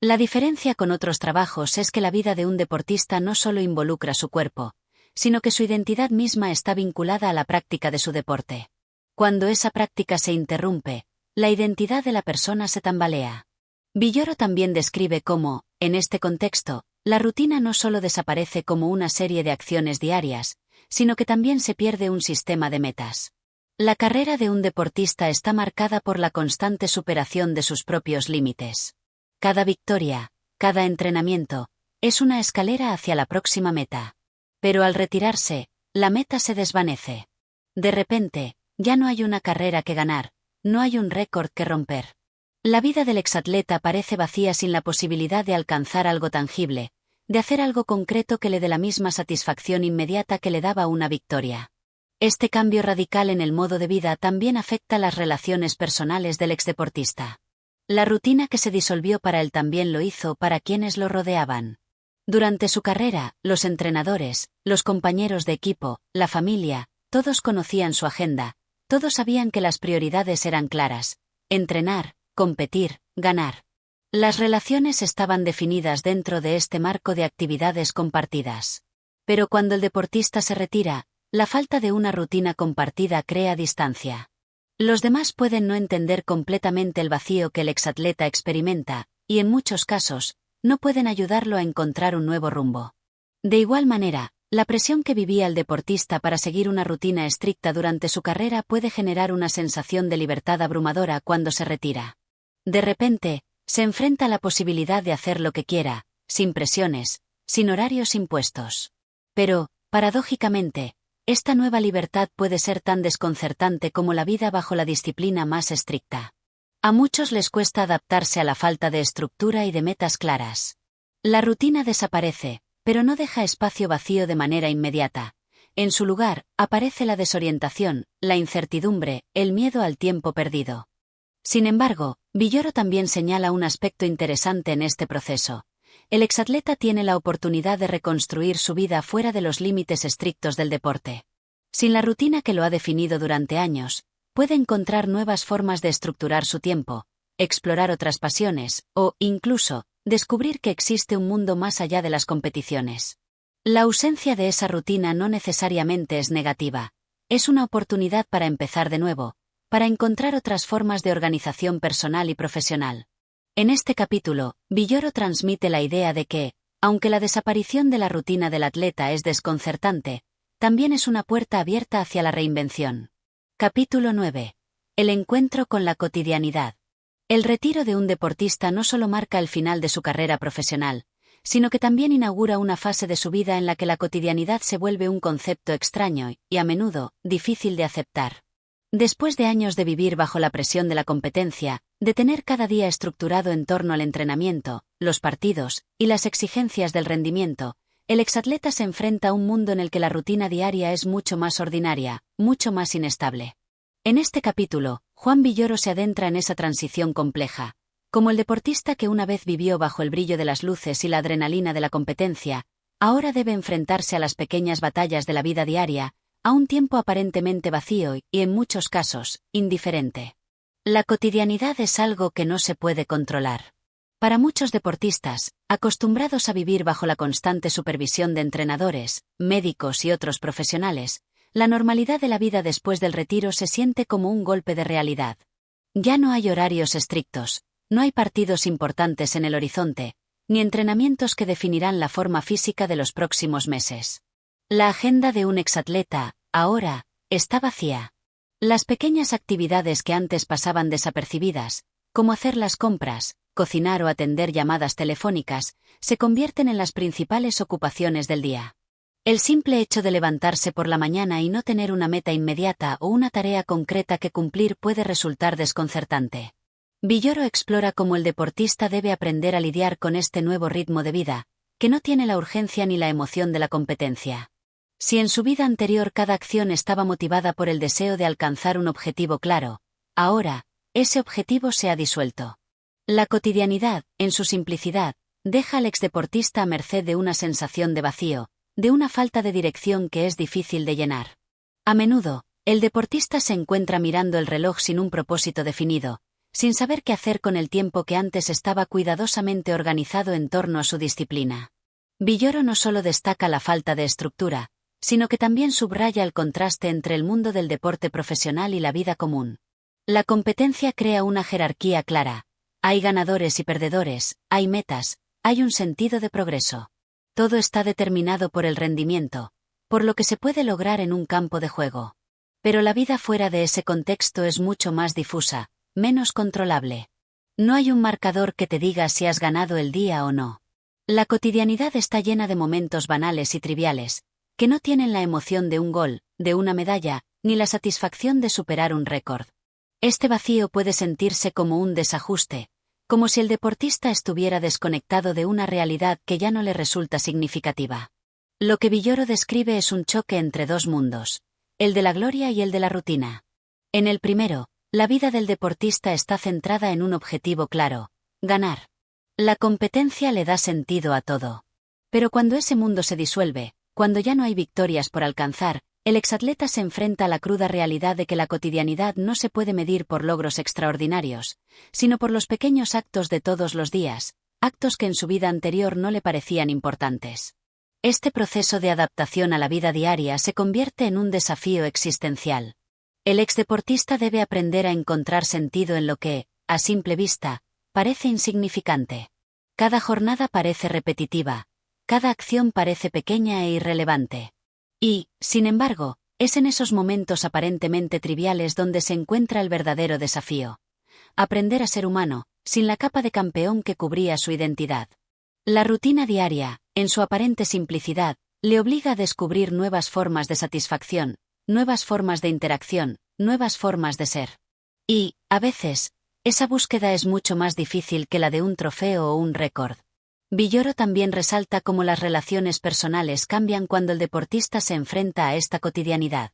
S1: La diferencia con otros trabajos es que la vida de un deportista no solo involucra su cuerpo, sino que su identidad misma está vinculada a la práctica de su deporte. Cuando esa práctica se interrumpe, la identidad de la persona se tambalea. Villoro también describe cómo, en este contexto, la rutina no solo desaparece como una serie de acciones diarias, sino que también se pierde un sistema de metas. La carrera de un deportista está marcada por la constante superación de sus propios límites. Cada victoria, cada entrenamiento, es una escalera hacia la próxima meta. Pero al retirarse, la meta se desvanece. De repente, ya no hay una carrera que ganar, no hay un récord que romper. La vida del exatleta parece vacía sin la posibilidad de alcanzar algo tangible, de hacer algo concreto que le dé la misma satisfacción inmediata que le daba una victoria. Este cambio radical en el modo de vida también afecta las relaciones personales del exdeportista. La rutina que se disolvió para él también lo hizo para quienes lo rodeaban. Durante su carrera, los entrenadores, los compañeros de equipo, la familia, todos conocían su agenda, todos sabían que las prioridades eran claras: entrenar, competir, ganar. Las relaciones estaban definidas dentro de este marco de actividades compartidas. Pero cuando el deportista se retira, la falta de una rutina compartida crea distancia. Los demás pueden no entender completamente el vacío que el exatleta experimenta, y en muchos casos, no pueden ayudarlo a encontrar un nuevo rumbo. De igual manera, la presión que vivía el deportista para seguir una rutina estricta durante su carrera puede generar una sensación de libertad abrumadora cuando se retira. De repente, se enfrenta a la posibilidad de hacer lo que quiera, sin presiones, sin horarios impuestos. Pero, paradójicamente, esta nueva libertad puede ser tan desconcertante como la vida bajo la disciplina más estricta. A muchos les cuesta adaptarse a la falta de estructura y de metas claras. La rutina desaparece, pero no deja espacio vacío de manera inmediata. En su lugar, aparece la desorientación, la incertidumbre, el miedo al tiempo perdido. Sin embargo, Villoro también señala un aspecto interesante en este proceso. El exatleta tiene la oportunidad de reconstruir su vida fuera de los límites estrictos del deporte. Sin la rutina que lo ha definido durante años, puede encontrar nuevas formas de estructurar su tiempo, explorar otras pasiones, o, incluso, descubrir que existe un mundo más allá de las competiciones. La ausencia de esa rutina no necesariamente es negativa. Es una oportunidad para empezar de nuevo, para encontrar otras formas de organización personal y profesional. En este capítulo, Villoro transmite la idea de que, aunque la desaparición de la rutina del atleta es desconcertante, también es una puerta abierta hacia la reinvención. Capítulo 9. El encuentro con la cotidianidad. El retiro de un deportista no solo marca el final de su carrera profesional, sino que también inaugura una fase de su vida en la que la cotidianidad se vuelve un concepto extraño y, a menudo, difícil de aceptar. Después de años de vivir bajo la presión de la competencia, de tener cada día estructurado en torno al entrenamiento, los partidos y las exigencias del rendimiento, el exatleta se enfrenta a un mundo en el que la rutina diaria es mucho más ordinaria, mucho más inestable. En este capítulo, Juan Villoro se adentra en esa transición compleja. Como el deportista que una vez vivió bajo el brillo de las luces y la adrenalina de la competencia, ahora debe enfrentarse a las pequeñas batallas de la vida diaria, a un tiempo aparentemente vacío y, en muchos casos, indiferente. La cotidianidad es algo que no se puede controlar. Para muchos deportistas, acostumbrados a vivir bajo la constante supervisión de entrenadores, médicos y otros profesionales, la normalidad de la vida después del retiro se siente como un golpe de realidad. Ya no hay horarios estrictos, no hay partidos importantes en el horizonte, ni entrenamientos que definirán la forma física de los próximos meses. La agenda de un exatleta, ahora, está vacía. Las pequeñas actividades que antes pasaban desapercibidas, como hacer las compras, cocinar o atender llamadas telefónicas, se convierten en las principales ocupaciones del día. El simple hecho de levantarse por la mañana y no tener una meta inmediata o una tarea concreta que cumplir puede resultar desconcertante. Villoro explora cómo el deportista debe aprender a lidiar con este nuevo ritmo de vida, que no tiene la urgencia ni la emoción de la competencia. Si en su vida anterior cada acción estaba motivada por el deseo de alcanzar un objetivo claro, ahora, ese objetivo se ha disuelto. La cotidianidad, en su simplicidad, deja al exdeportista a merced de una sensación de vacío, de una falta de dirección que es difícil de llenar. A menudo, el deportista se encuentra mirando el reloj sin un propósito definido, sin saber qué hacer con el tiempo que antes estaba cuidadosamente organizado en torno a su disciplina. Villoro no solo destaca la falta de estructura, sino que también subraya el contraste entre el mundo del deporte profesional y la vida común. La competencia crea una jerarquía clara. Hay ganadores y perdedores, hay metas, hay un sentido de progreso. Todo está determinado por el rendimiento, por lo que se puede lograr en un campo de juego. Pero la vida fuera de ese contexto es mucho más difusa, menos controlable. No hay un marcador que te diga si has ganado el día o no. La cotidianidad está llena de momentos banales y triviales, que no tienen la emoción de un gol, de una medalla, ni la satisfacción de superar un récord. Este vacío puede sentirse como un desajuste, como si el deportista estuviera desconectado de una realidad que ya no le resulta significativa. Lo que Villoro describe es un choque entre dos mundos, el de la gloria y el de la rutina. En el primero, la vida del deportista está centrada en un objetivo claro: ganar. La competencia le da sentido a todo. Pero cuando ese mundo se disuelve, cuando ya no hay victorias por alcanzar, el exatleta se enfrenta a la cruda realidad de que la cotidianidad no se puede medir por logros extraordinarios, sino por los pequeños actos de todos los días, actos que en su vida anterior no le parecían importantes. Este proceso de adaptación a la vida diaria se convierte en un desafío existencial. El exdeportista debe aprender a encontrar sentido en lo que, a simple vista, parece insignificante. Cada jornada parece repetitiva, cada acción parece pequeña e irrelevante. Y, sin embargo, es en esos momentos aparentemente triviales donde se encuentra el verdadero desafío. Aprender a ser humano, sin la capa de campeón que cubría su identidad. La rutina diaria, en su aparente simplicidad, le obliga a descubrir nuevas formas de satisfacción, nuevas formas de interacción, nuevas formas de ser. Y, a veces, esa búsqueda es mucho más difícil que la de un trofeo o un récord. Villoro también resalta cómo las relaciones personales cambian cuando el deportista se enfrenta a esta cotidianidad.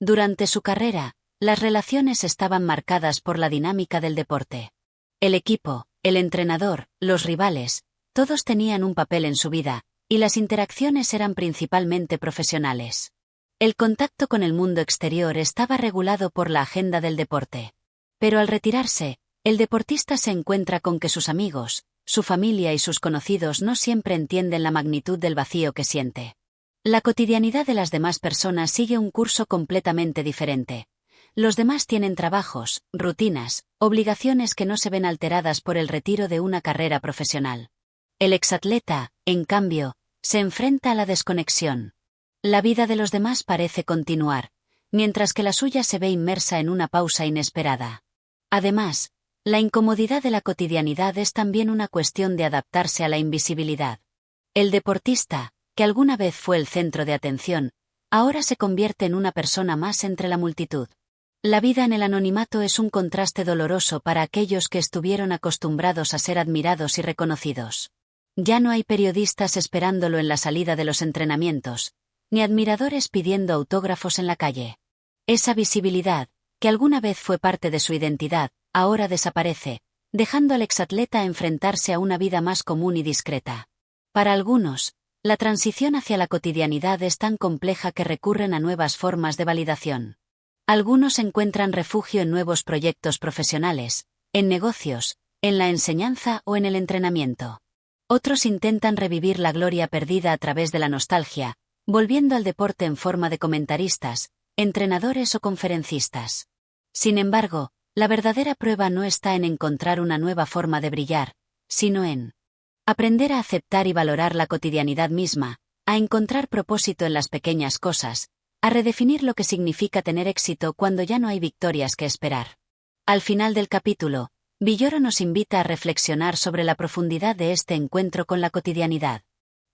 S1: Durante su carrera, las relaciones estaban marcadas por la dinámica del deporte. El equipo, el entrenador, los rivales, todos tenían un papel en su vida, y las interacciones eran principalmente profesionales. El contacto con el mundo exterior estaba regulado por la agenda del deporte. Pero al retirarse, el deportista se encuentra con que sus amigos, su familia y sus conocidos no siempre entienden la magnitud del vacío que siente. La cotidianidad de las demás personas sigue un curso completamente diferente. Los demás tienen trabajos, rutinas, obligaciones que no se ven alteradas por el retiro de una carrera profesional. El exatleta, en cambio, se enfrenta a la desconexión. La vida de los demás parece continuar, mientras que la suya se ve inmersa en una pausa inesperada. Además, la incomodidad de la cotidianidad es también una cuestión de adaptarse a la invisibilidad. El deportista, que alguna vez fue el centro de atención, ahora se convierte en una persona más entre la multitud. La vida en el anonimato es un contraste doloroso para aquellos que estuvieron acostumbrados a ser admirados y reconocidos. Ya no hay periodistas esperándolo en la salida de los entrenamientos, ni admiradores pidiendo autógrafos en la calle. Esa visibilidad, que alguna vez fue parte de su identidad, ahora desaparece, dejando al exatleta enfrentarse a una vida más común y discreta. Para algunos, la transición hacia la cotidianidad es tan compleja que recurren a nuevas formas de validación. Algunos encuentran refugio en nuevos proyectos profesionales, en negocios, en la enseñanza o en el entrenamiento. Otros intentan revivir la gloria perdida a través de la nostalgia, volviendo al deporte en forma de comentaristas, entrenadores o conferencistas. Sin embargo, la verdadera prueba no está en encontrar una nueva forma de brillar, sino en aprender a aceptar y valorar la cotidianidad misma, a encontrar propósito en las pequeñas cosas, a redefinir lo que significa tener éxito cuando ya no hay victorias que esperar. Al final del capítulo, Villoro nos invita a reflexionar sobre la profundidad de este encuentro con la cotidianidad.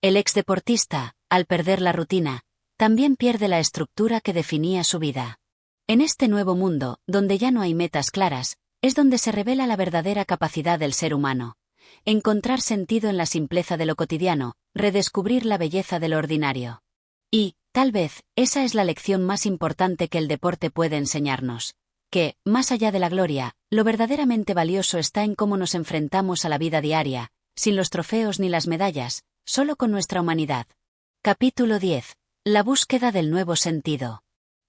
S1: El exdeportista, al perder la rutina, también pierde la estructura que definía su vida. En este nuevo mundo, donde ya no hay metas claras, es donde se revela la verdadera capacidad del ser humano. Encontrar sentido en la simpleza de lo cotidiano, redescubrir la belleza de lo ordinario. Y, tal vez, esa es la lección más importante que el deporte puede enseñarnos. Que, más allá de la gloria, lo verdaderamente valioso está en cómo nos enfrentamos a la vida diaria, sin los trofeos ni las medallas, solo con nuestra humanidad. Capítulo 10. La búsqueda del nuevo sentido.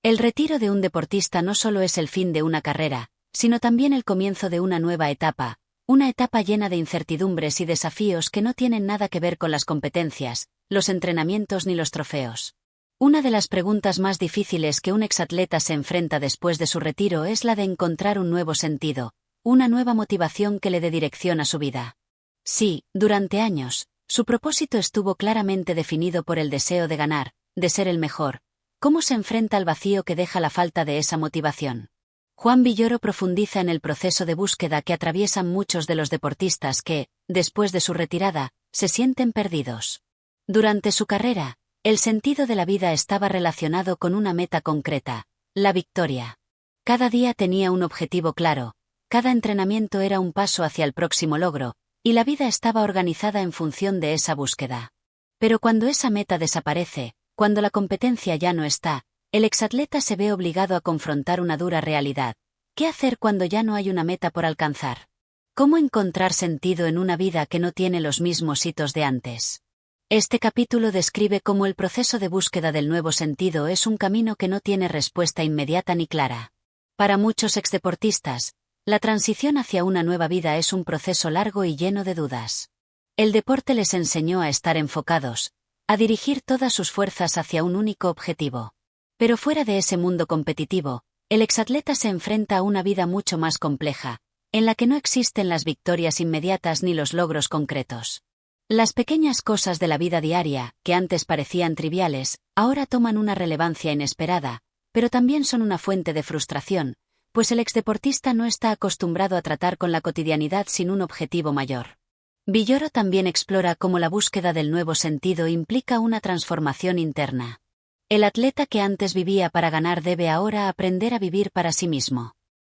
S1: El retiro de un deportista no solo es el fin de una carrera, sino también el comienzo de una nueva etapa, una etapa llena de incertidumbres y desafíos que no tienen nada que ver con las competencias, los entrenamientos ni los trofeos. Una de las preguntas más difíciles que un exatleta se enfrenta después de su retiro es la de encontrar un nuevo sentido, una nueva motivación que le dé dirección a su vida. Sí, durante años, su propósito estuvo claramente definido por el deseo de ganar, de ser el mejor. ¿Cómo se enfrenta al vacío que deja la falta de esa motivación? Juan Villoro profundiza en el proceso de búsqueda que atraviesan muchos de los deportistas que, después de su retirada, se sienten perdidos. Durante su carrera, el sentido de la vida estaba relacionado con una meta concreta, la victoria. Cada día tenía un objetivo claro, cada entrenamiento era un paso hacia el próximo logro, y la vida estaba organizada en función de esa búsqueda. Pero cuando esa meta desaparece, cuando la competencia ya no está, el exatleta se ve obligado a confrontar una dura realidad. ¿Qué hacer cuando ya no hay una meta por alcanzar? ¿Cómo encontrar sentido en una vida que no tiene los mismos hitos de antes? Este capítulo describe cómo el proceso de búsqueda del nuevo sentido es un camino que no tiene respuesta inmediata ni clara. Para muchos exdeportistas, la transición hacia una nueva vida es un proceso largo y lleno de dudas. El deporte les enseñó a estar enfocados, a dirigir todas sus fuerzas hacia un único objetivo. Pero fuera de ese mundo competitivo, el exatleta se enfrenta a una vida mucho más compleja, en la que no existen las victorias inmediatas ni los logros concretos. Las pequeñas cosas de la vida diaria, que antes parecían triviales, ahora toman una relevancia inesperada, pero también son una fuente de frustración, pues el exdeportista no está acostumbrado a tratar con la cotidianidad sin un objetivo mayor. Villoro también explora cómo la búsqueda del nuevo sentido implica una transformación interna. El atleta que antes vivía para ganar debe ahora aprender a vivir para sí mismo.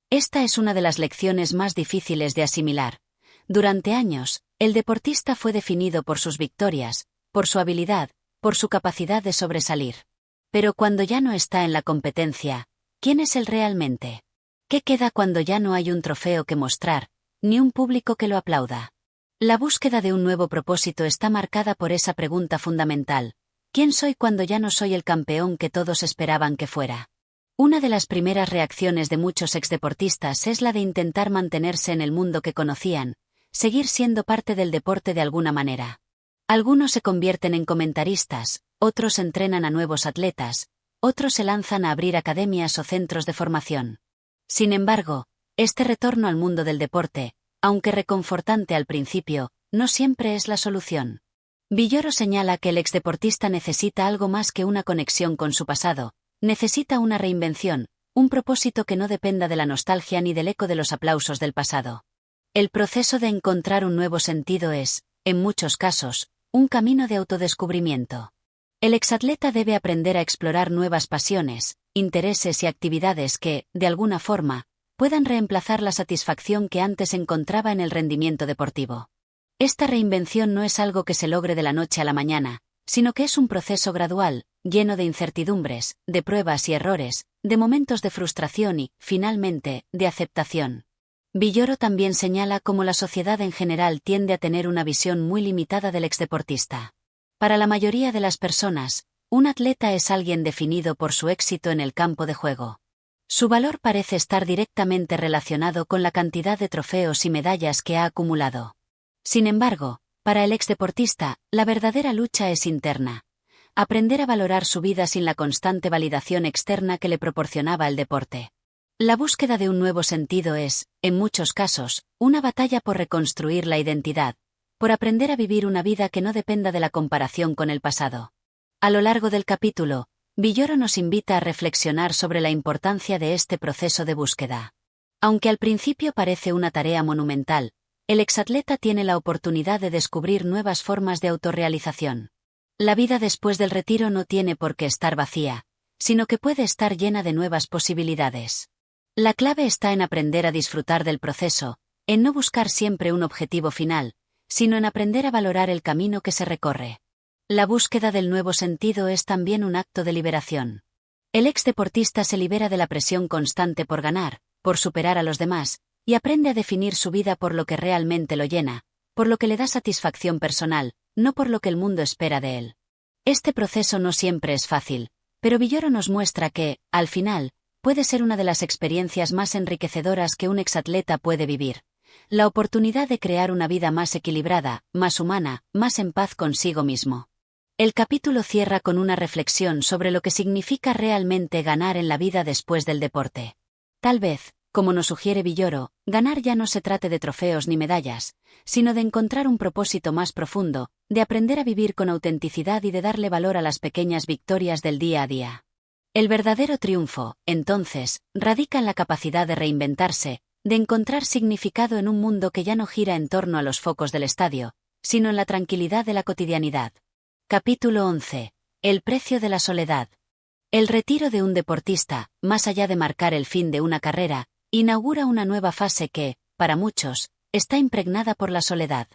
S1: Esta es una de las lecciones más difíciles de asimilar, Durante años, el deportista fue definido por sus victorias, por su habilidad, por su capacidad de sobresalir. Pero cuando ya no está en la competencia, ¿quién es él realmente? ¿Qué queda cuando ya no hay un trofeo que mostrar, ni un público que lo aplauda? La búsqueda de un nuevo propósito está marcada por esa pregunta fundamental: ¿quién soy cuando ya no soy el campeón que todos esperaban que fuera? Una de las primeras reacciones de muchos exdeportistas es la de intentar mantenerse en el mundo que conocían, seguir siendo parte del deporte de alguna manera. Algunos se convierten en comentaristas, otros entrenan a nuevos atletas, otros se lanzan a abrir academias o centros de formación. Sin embargo, este retorno al mundo del deporte, aunque reconfortante al principio, no siempre es la solución. Villoro señala que el exdeportista necesita algo más que una conexión con su pasado, necesita una reinvención, un propósito que no dependa de la nostalgia ni del eco de los aplausos del pasado. El proceso de encontrar un nuevo sentido es, en muchos casos, un camino de autodescubrimiento. El exatleta debe aprender a explorar nuevas pasiones, intereses y actividades que, de alguna forma, puedan reemplazar la satisfacción que antes encontraba en el rendimiento deportivo. Esta reinvención no es algo que se logre de la noche a la mañana, sino que es un proceso gradual, lleno de incertidumbres, de pruebas y errores, de momentos de frustración y, finalmente, de aceptación. Villoro también señala cómo la sociedad en general tiende a tener una visión muy limitada del exdeportista. Para la mayoría de las personas, un atleta es alguien definido por su éxito en el campo de juego. Su valor parece estar directamente relacionado con la cantidad de trofeos y medallas que ha acumulado. Sin embargo, para el exdeportista, la verdadera lucha es interna. Aprender a valorar su vida sin la constante validación externa que le proporcionaba el deporte. La búsqueda de un nuevo sentido es, en muchos casos, una batalla por reconstruir la identidad, por aprender a vivir una vida que no dependa de la comparación con el pasado. A lo largo del capítulo, Villoro nos invita a reflexionar sobre la importancia de este proceso de búsqueda. Aunque al principio parece una tarea monumental, el exatleta tiene la oportunidad de descubrir nuevas formas de autorrealización. La vida después del retiro no tiene por qué estar vacía, sino que puede estar llena de nuevas posibilidades. La clave está en aprender a disfrutar del proceso, en no buscar siempre un objetivo final, sino en aprender a valorar el camino que se recorre. La búsqueda del nuevo sentido es también un acto de liberación. El exdeportista se libera de la presión constante por ganar, por superar a los demás, y aprende a definir su vida por lo que realmente lo llena, por lo que le da satisfacción personal, no por lo que el mundo espera de él. Este proceso no siempre es fácil, pero Villoro nos muestra que, al final, puede ser una de las experiencias más enriquecedoras que un exatleta puede vivir. La oportunidad de crear una vida más equilibrada, más humana, más en paz consigo mismo. El capítulo cierra con una reflexión sobre lo que significa realmente ganar en la vida después del deporte. Tal vez, como nos sugiere Villoro, ganar ya no se trate de trofeos ni medallas, sino de encontrar un propósito más profundo, de aprender a vivir con autenticidad y de darle valor a las pequeñas victorias del día a día. El verdadero triunfo, entonces, radica en la capacidad de reinventarse, de encontrar significado en un mundo que ya no gira en torno a los focos del estadio, sino en la tranquilidad de la cotidianidad. Capítulo 11. El precio de la soledad. El retiro de un deportista, más allá de marcar el fin de una carrera, inaugura una nueva fase que, para muchos, está impregnada por la soledad.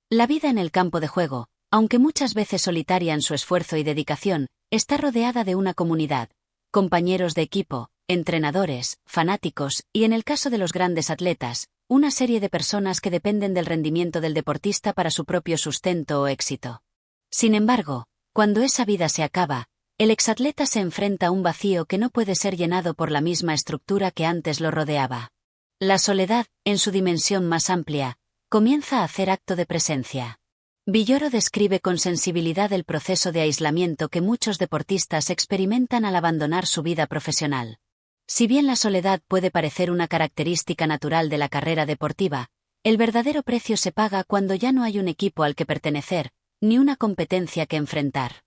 S1: La vida en el campo de juego, aunque muchas veces solitaria en su esfuerzo y dedicación, está rodeada de una comunidad, compañeros de equipo, entrenadores, fanáticos y, en el caso de los grandes atletas, una serie de personas que dependen del rendimiento del deportista para su propio sustento o éxito. Sin embargo, cuando esa vida se acaba, el exatleta se enfrenta a un vacío que no puede ser llenado por la misma estructura que antes lo rodeaba. La soledad, en su dimensión más amplia, comienza a hacer acto de presencia. Villoro describe con sensibilidad el proceso de aislamiento que muchos deportistas experimentan al abandonar su vida profesional. Si bien la soledad puede parecer una característica natural de la carrera deportiva, el verdadero precio se paga cuando ya no hay un equipo al que pertenecer, ni una competencia que enfrentar.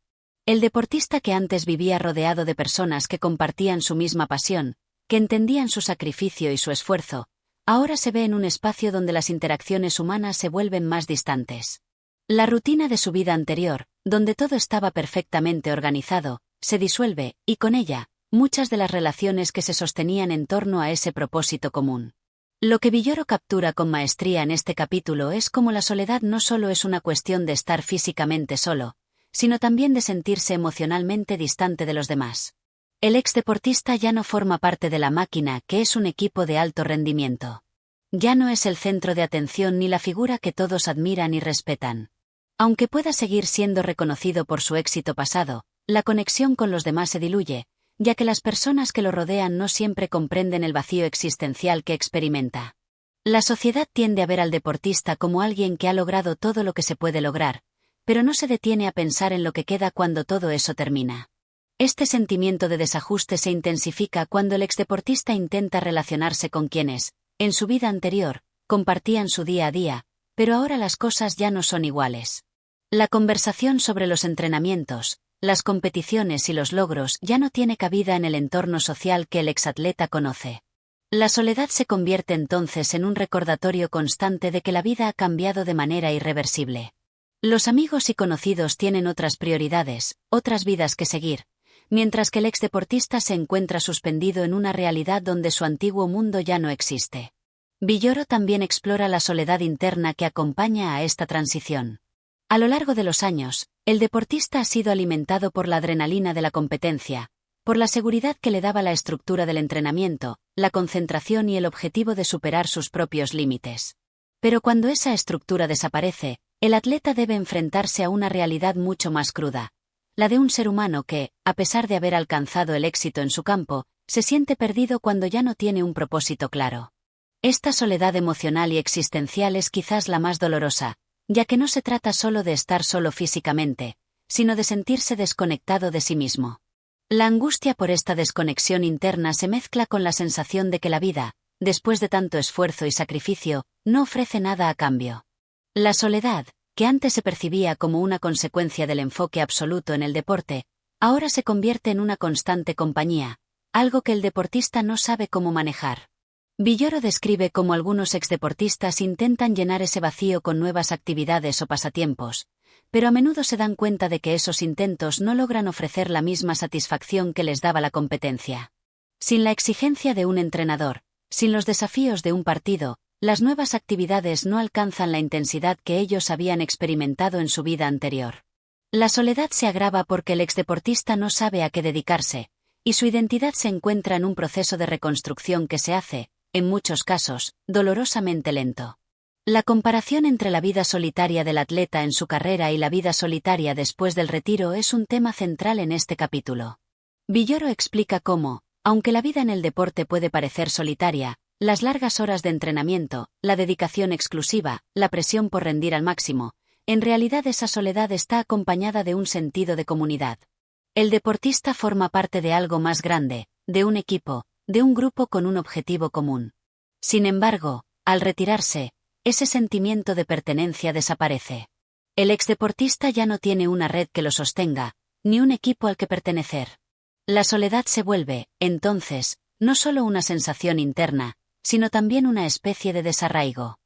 S1: El deportista que antes vivía rodeado de personas que compartían su misma pasión, que entendían su sacrificio y su esfuerzo, ahora se ve en un espacio donde las interacciones humanas se vuelven más distantes. La rutina de su vida anterior, donde todo estaba perfectamente organizado, se disuelve, y con ella, muchas de las relaciones que se sostenían en torno a ese propósito común. Lo que Villoro captura con maestría en este capítulo es cómo la soledad no solo es una cuestión de estar físicamente solo, sino también de sentirse emocionalmente distante de los demás. El exdeportista ya no forma parte de la máquina, que es un equipo de alto rendimiento. Ya no es el centro de atención ni la figura que todos admiran y respetan. Aunque pueda seguir siendo reconocido por su éxito pasado, la conexión con los demás se diluye, ya que las personas que lo rodean no siempre comprenden el vacío existencial que experimenta. La sociedad tiende a ver al deportista como alguien que ha logrado todo lo que se puede lograr, pero no se detiene a pensar en lo que queda cuando todo eso termina. Este sentimiento de desajuste se intensifica cuando el exdeportista intenta relacionarse con quienes, en su vida anterior, compartían su día a día, pero ahora las cosas ya no son iguales. La conversación sobre los entrenamientos, las competiciones y los logros ya no tiene cabida en el entorno social que el exatleta conoce. La soledad se convierte entonces en un recordatorio constante de que la vida ha cambiado de manera irreversible. Los amigos y conocidos tienen otras prioridades, otras vidas que seguir, mientras que el exdeportista se encuentra suspendido en una realidad donde su antiguo mundo ya no existe. Villoro también explora la soledad interna que acompaña a esta transición. A lo largo de los años, el deportista ha sido alimentado por la adrenalina de la competencia, por la seguridad que le daba la estructura del entrenamiento, la concentración y el objetivo de superar sus propios límites. Pero cuando esa estructura desaparece, el atleta debe enfrentarse a una realidad mucho más cruda, la de un ser humano que, a pesar de haber alcanzado el éxito en su campo, se siente perdido cuando ya no tiene un propósito claro. Esta soledad emocional y existencial es quizás la más dolorosa, ya que no se trata solo de estar solo físicamente, sino de sentirse desconectado de sí mismo. La angustia por esta desconexión interna se mezcla con la sensación de que la vida, después de tanto esfuerzo y sacrificio, no ofrece nada a cambio. La soledad, que antes se percibía como una consecuencia del enfoque absoluto en el deporte, ahora se convierte en una constante compañía, algo que el deportista no sabe cómo manejar. Villoro describe cómo algunos exdeportistas intentan llenar ese vacío con nuevas actividades o pasatiempos, pero a menudo se dan cuenta de que esos intentos no logran ofrecer la misma satisfacción que les daba la competencia. Sin la exigencia de un entrenador, sin los desafíos de un partido, las nuevas actividades no alcanzan la intensidad que ellos habían experimentado en su vida anterior. La soledad se agrava porque el exdeportista no sabe a qué dedicarse, y su identidad se encuentra en un proceso de reconstrucción que se hace, en muchos casos, dolorosamente lento. La comparación entre la vida solitaria del atleta en su carrera y la vida solitaria después del retiro es un tema central en este capítulo. Villoro explica cómo, aunque la vida en el deporte puede parecer solitaria, las largas horas de entrenamiento, la dedicación exclusiva, la presión por rendir al máximo, en realidad esa soledad está acompañada de un sentido de comunidad. El deportista forma parte de algo más grande, de un equipo, de un grupo con un objetivo común. Sin embargo, al retirarse, ese sentimiento de pertenencia desaparece. El exdeportista ya no tiene una red que lo sostenga, ni un equipo al que pertenecer. La soledad se vuelve, entonces, no solo una sensación interna, sino también una especie de desarraigo.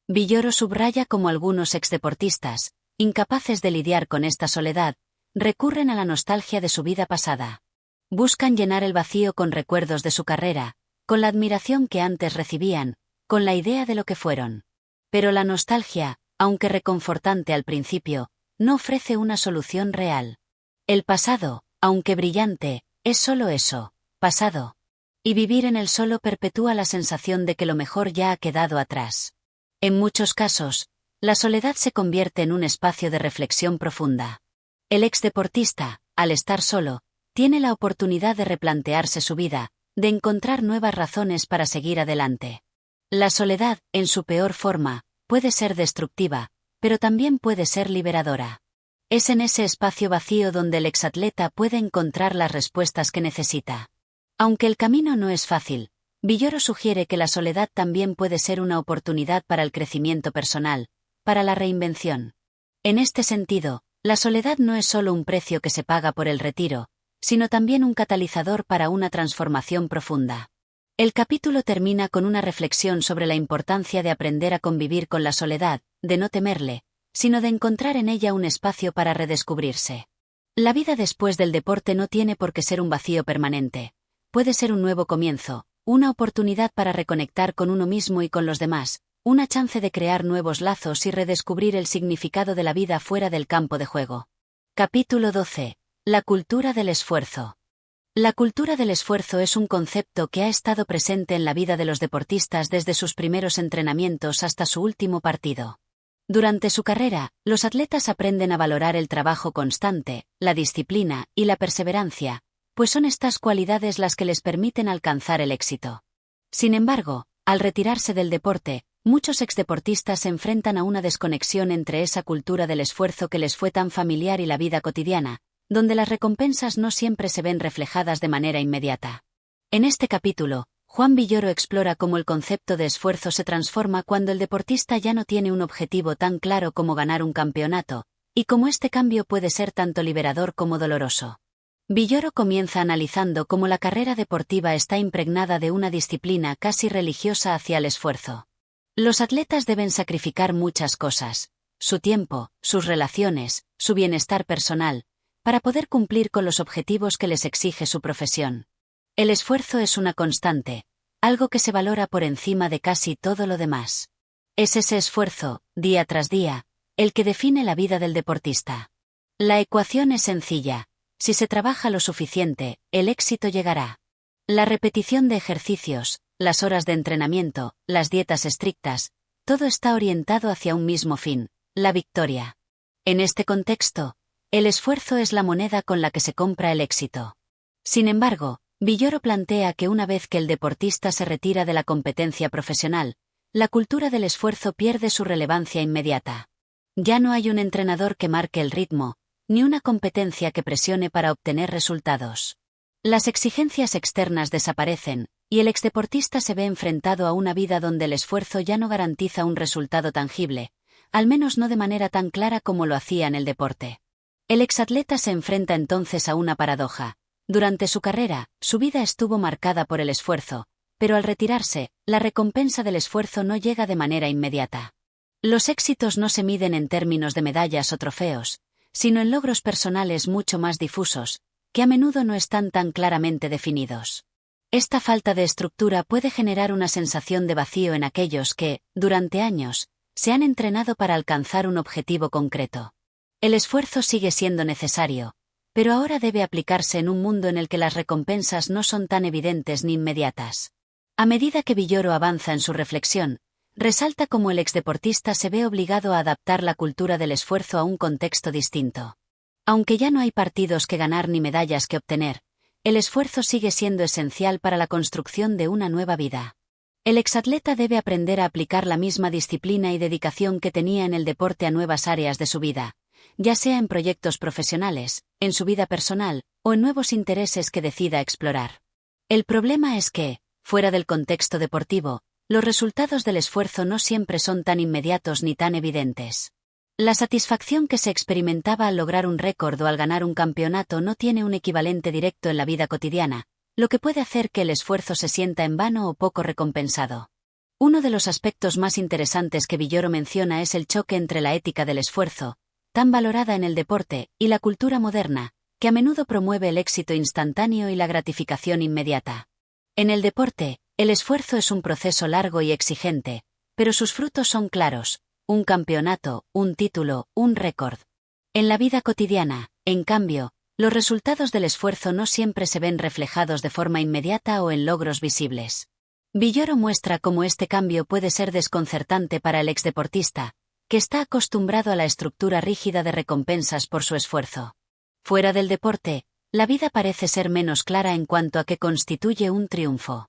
S1: Villoro subraya cómo algunos exdeportistas, incapaces de lidiar con esta soledad, recurren a la nostalgia de su vida pasada. Buscan llenar el vacío con recuerdos de su carrera, con la admiración que antes recibían, con la idea de lo que fueron. Pero la nostalgia, aunque reconfortante al principio, no ofrece una solución real. El pasado, aunque brillante, es solo eso, pasado. Y vivir en el solo perpetúa la sensación de que lo mejor ya ha quedado atrás. En muchos casos, la soledad se convierte en un espacio de reflexión profunda. El exdeportista, al estar solo, tiene la oportunidad de replantearse su vida, de encontrar nuevas razones para seguir adelante. La soledad, en su peor forma, puede ser destructiva, pero también puede ser liberadora. Es en ese espacio vacío donde el exatleta puede encontrar las respuestas que necesita. Aunque el camino no es fácil, Villoro sugiere que la soledad también puede ser una oportunidad para el crecimiento personal, para la reinvención. En este sentido, la soledad no es solo un precio que se paga por el retiro, sino también un catalizador para una transformación profunda. El capítulo termina con una reflexión sobre la importancia de aprender a convivir con la soledad, de no temerle, sino de encontrar en ella un espacio para redescubrirse. La vida después del deporte no tiene por qué ser un vacío permanente. Puede ser un nuevo comienzo, una oportunidad para reconectar con uno mismo y con los demás, una chance de crear nuevos lazos y redescubrir el significado de la vida fuera del campo de juego. Capítulo 12. La cultura del esfuerzo. La cultura del esfuerzo es un concepto que ha estado presente en la vida de los deportistas desde sus primeros entrenamientos hasta su último partido. Durante su carrera, los atletas aprenden a valorar el trabajo constante, la disciplina y la perseverancia, pues son estas cualidades las que les permiten alcanzar el éxito. Sin embargo, al retirarse del deporte, muchos exdeportistas se enfrentan a una desconexión entre esa cultura del esfuerzo que les fue tan familiar y la vida cotidiana, donde las recompensas no siempre se ven reflejadas de manera inmediata. En este capítulo, Juan Villoro explora cómo el concepto de esfuerzo se transforma cuando el deportista ya no tiene un objetivo tan claro como ganar un campeonato, y cómo este cambio puede ser tanto liberador como doloroso. Villoro comienza analizando cómo la carrera deportiva está impregnada de una disciplina casi religiosa hacia el esfuerzo. Los atletas deben sacrificar muchas cosas: su tiempo, sus relaciones, su bienestar personal, para poder cumplir con los objetivos que les exige su profesión. El esfuerzo es una constante, algo que se valora por encima de casi todo lo demás. Es ese esfuerzo, día tras día, el que define la vida del deportista. La ecuación es sencilla: si se trabaja lo suficiente, el éxito llegará. La repetición de ejercicios, las horas de entrenamiento, las dietas estrictas, todo está orientado hacia un mismo fin: la victoria. En este contexto, el esfuerzo es la moneda con la que se compra el éxito. Sin embargo, Villoro plantea que una vez que el deportista se retira de la competencia profesional, la cultura del esfuerzo pierde su relevancia inmediata. Ya no hay un entrenador que marque el ritmo, ni una competencia que presione para obtener resultados. Las exigencias externas desaparecen, y el exdeportista se ve enfrentado a una vida donde el esfuerzo ya no garantiza un resultado tangible, al menos no de manera tan clara como lo hacía en el deporte. El exatleta se enfrenta entonces a una paradoja. Durante su carrera, su vida estuvo marcada por el esfuerzo, pero al retirarse, la recompensa del esfuerzo no llega de manera inmediata. Los éxitos no se miden en términos de medallas o trofeos, sino en logros personales mucho más difusos, que a menudo no están tan claramente definidos. Esta falta de estructura puede generar una sensación de vacío en aquellos que, durante años, se han entrenado para alcanzar un objetivo concreto. El esfuerzo sigue siendo necesario, pero ahora debe aplicarse en un mundo en el que las recompensas no son tan evidentes ni inmediatas. A medida que Villoro avanza en su reflexión, resalta cómo el exdeportista se ve obligado a adaptar la cultura del esfuerzo a un contexto distinto. Aunque ya no hay partidos que ganar ni medallas que obtener, el esfuerzo sigue siendo esencial para la construcción de una nueva vida. El exatleta debe aprender a aplicar la misma disciplina y dedicación que tenía en el deporte a nuevas áreas de su vida, ya sea en proyectos profesionales, en su vida personal, o en nuevos intereses que decida explorar. El problema es que, fuera del contexto deportivo, los resultados del esfuerzo no siempre son tan inmediatos ni tan evidentes. La satisfacción que se experimentaba al lograr un récord o al ganar un campeonato no tiene un equivalente directo en la vida cotidiana, lo que puede hacer que el esfuerzo se sienta en vano o poco recompensado. Uno de los aspectos más interesantes que Villoro menciona es el choque entre la ética del esfuerzo, tan valorada en el deporte, y la cultura moderna, que a menudo promueve el éxito instantáneo y la gratificación inmediata. En el deporte, el esfuerzo es un proceso largo y exigente, pero sus frutos son claros: un campeonato, un título, un récord. En la vida cotidiana, en cambio, los resultados del esfuerzo no siempre se ven reflejados de forma inmediata o en logros visibles. Villoro muestra cómo este cambio puede ser desconcertante para el exdeportista, que está acostumbrado a la estructura rígida de recompensas por su esfuerzo. Fuera del deporte, la vida parece ser menos clara en cuanto a qué constituye un triunfo.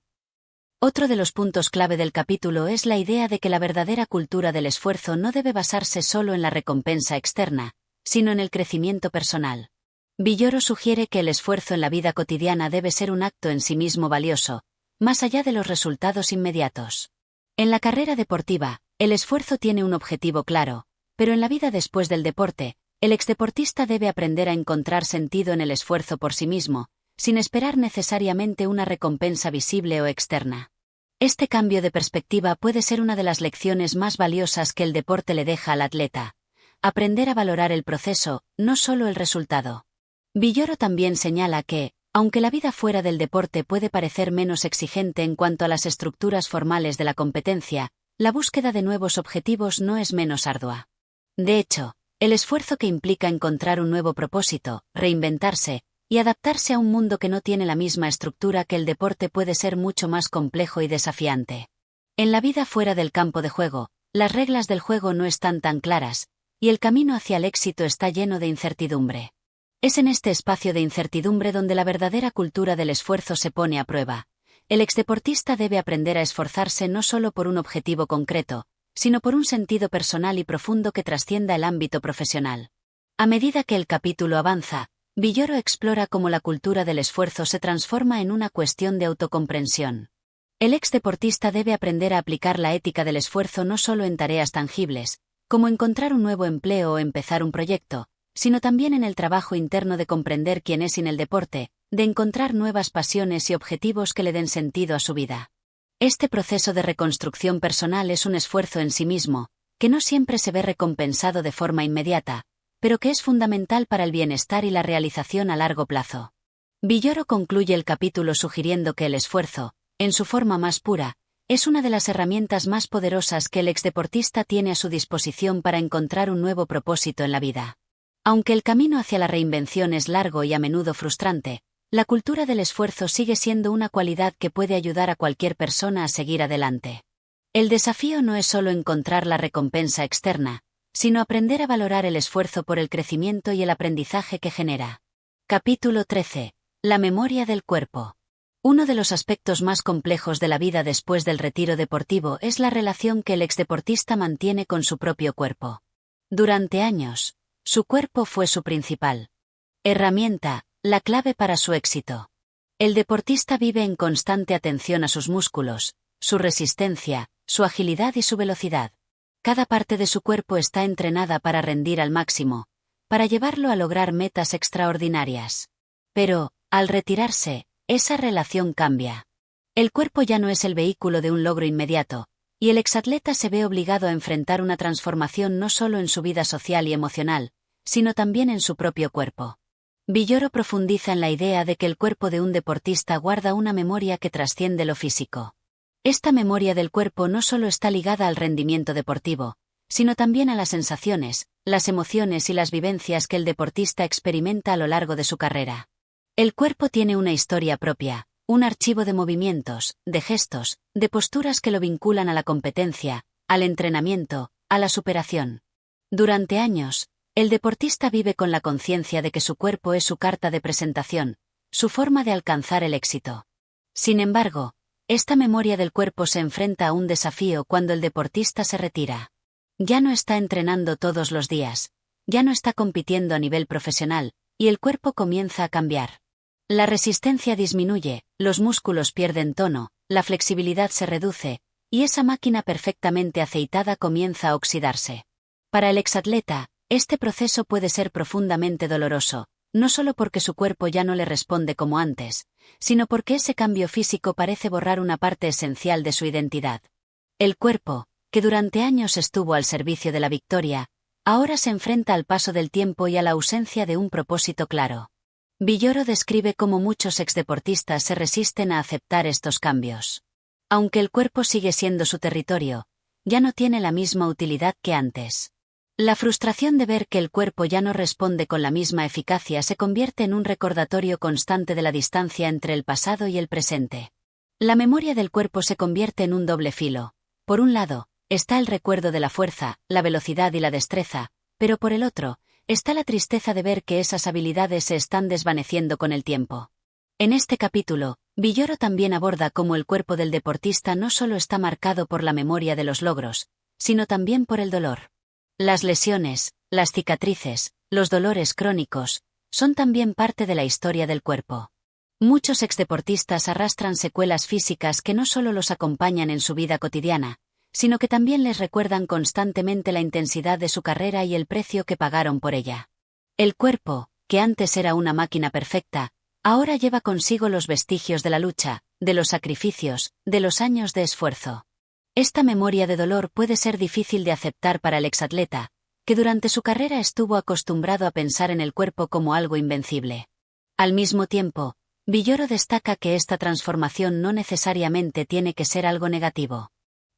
S1: Otro de los puntos clave del capítulo es la idea de que la verdadera cultura del esfuerzo no debe basarse solo en la recompensa externa, sino en el crecimiento personal. Villoro sugiere que el esfuerzo en la vida cotidiana debe ser un acto en sí mismo valioso, más allá de los resultados inmediatos. En la carrera deportiva, el esfuerzo tiene un objetivo claro, pero en la vida después del deporte, el exdeportista debe aprender a encontrar sentido en el esfuerzo por sí mismo, sin esperar necesariamente una recompensa visible o externa. Este cambio de perspectiva puede ser una de las lecciones más valiosas que el deporte le deja al atleta: aprender a valorar el proceso, no solo el resultado. Villoro también señala que, Aunque la vida fuera del deporte puede parecer menos exigente en cuanto a las estructuras formales de la competencia, la búsqueda de nuevos objetivos no es menos ardua. De hecho, el esfuerzo que implica encontrar un nuevo propósito, reinventarse y adaptarse a un mundo que no tiene la misma estructura que el deporte puede ser mucho más complejo y desafiante. En la vida fuera del campo de juego, las reglas del juego no están tan claras, y el camino hacia el éxito está lleno de incertidumbre. Es en este espacio de incertidumbre donde la verdadera cultura del esfuerzo se pone a prueba. El exdeportista debe aprender a esforzarse no solo por un objetivo concreto, sino por un sentido personal y profundo que trascienda el ámbito profesional. A medida que el capítulo avanza, Villoro explora cómo la cultura del esfuerzo se transforma en una cuestión de autocomprensión. El exdeportista debe aprender a aplicar la ética del esfuerzo no solo en tareas tangibles, como encontrar un nuevo empleo o empezar un proyecto, sino también en el trabajo interno de comprender quién es sin el deporte, de encontrar nuevas pasiones y objetivos que le den sentido a su vida. Este proceso de reconstrucción personal es un esfuerzo en sí mismo, que no siempre se ve recompensado de forma inmediata, pero que es fundamental para el bienestar y la realización a largo plazo. Villoro concluye el capítulo sugiriendo que el esfuerzo, en su forma más pura, es una de las herramientas más poderosas que el exdeportista tiene a su disposición para encontrar un nuevo propósito en la vida. Aunque el camino hacia la reinvención es largo y a menudo frustrante, la cultura del esfuerzo sigue siendo una cualidad que puede ayudar a cualquier persona a seguir adelante. El desafío no es solo encontrar la recompensa externa, sino aprender a valorar el esfuerzo por el crecimiento y el aprendizaje que genera. Capítulo 13. La memoria del cuerpo. Uno de los aspectos más complejos de la vida después del retiro deportivo es la relación que el exdeportista mantiene con su propio cuerpo. Durante años, su cuerpo fue su principal herramienta, la clave para su éxito. El deportista vive en constante atención a sus músculos, su resistencia, su agilidad y su velocidad. Cada parte de su cuerpo está entrenada para rendir al máximo, para llevarlo a lograr metas extraordinarias. Pero, al retirarse, esa relación cambia. El cuerpo ya no es el vehículo de un logro inmediato, y el exatleta se ve obligado a enfrentar una transformación no solo en su vida social y emocional, sino también en su propio cuerpo. Villoro profundiza en la idea de que el cuerpo de un deportista guarda una memoria que trasciende lo físico. Esta memoria del cuerpo no solo está ligada al rendimiento deportivo, sino también a las sensaciones, las emociones y las vivencias que el deportista experimenta a lo largo de su carrera. El cuerpo tiene una historia propia, un archivo de movimientos, de gestos, de posturas que lo vinculan a la competencia, al entrenamiento, a la superación. Durante años, el deportista vive con la conciencia de que su cuerpo es su carta de presentación, su forma de alcanzar el éxito. Sin embargo, esta memoria del cuerpo se enfrenta a un desafío cuando el deportista se retira. Ya no está entrenando todos los días, ya no está compitiendo a nivel profesional, y el cuerpo comienza a cambiar. La resistencia disminuye, los músculos pierden tono, la flexibilidad se reduce, y esa máquina perfectamente aceitada comienza a oxidarse. Para el exatleta, este proceso puede ser profundamente doloroso, no solo porque su cuerpo ya no le responde como antes, sino porque ese cambio físico parece borrar una parte esencial de su identidad. El cuerpo, que durante años estuvo al servicio de la victoria, ahora se enfrenta al paso del tiempo y a la ausencia de un propósito claro. Villoro describe cómo muchos exdeportistas se resisten a aceptar estos cambios. Aunque el cuerpo sigue siendo su territorio, ya no tiene la misma utilidad que antes. La frustración de ver que el cuerpo ya no responde con la misma eficacia se convierte en un recordatorio constante de la distancia entre el pasado y el presente. La memoria del cuerpo se convierte en un doble filo. Por un lado, está el recuerdo de la fuerza, la velocidad y la destreza, pero por el otro, está la tristeza de ver que esas habilidades se están desvaneciendo con el tiempo. En este capítulo, Villoro también aborda cómo el cuerpo del deportista no solo está marcado por la memoria de los logros, sino también por el dolor. Las lesiones, las cicatrices, los dolores crónicos, son también parte de la historia del cuerpo. Muchos exdeportistas arrastran secuelas físicas que no solo los acompañan en su vida cotidiana, sino que también les recuerdan constantemente la intensidad de su carrera y el precio que pagaron por ella. El cuerpo, que antes era una máquina perfecta, ahora lleva consigo los vestigios de la lucha, de los sacrificios, de los años de esfuerzo. Esta memoria de dolor puede ser difícil de aceptar para el exatleta, que durante su carrera estuvo acostumbrado a pensar en el cuerpo como algo invencible. Al mismo tiempo, Villoro destaca que esta transformación no necesariamente tiene que ser algo negativo.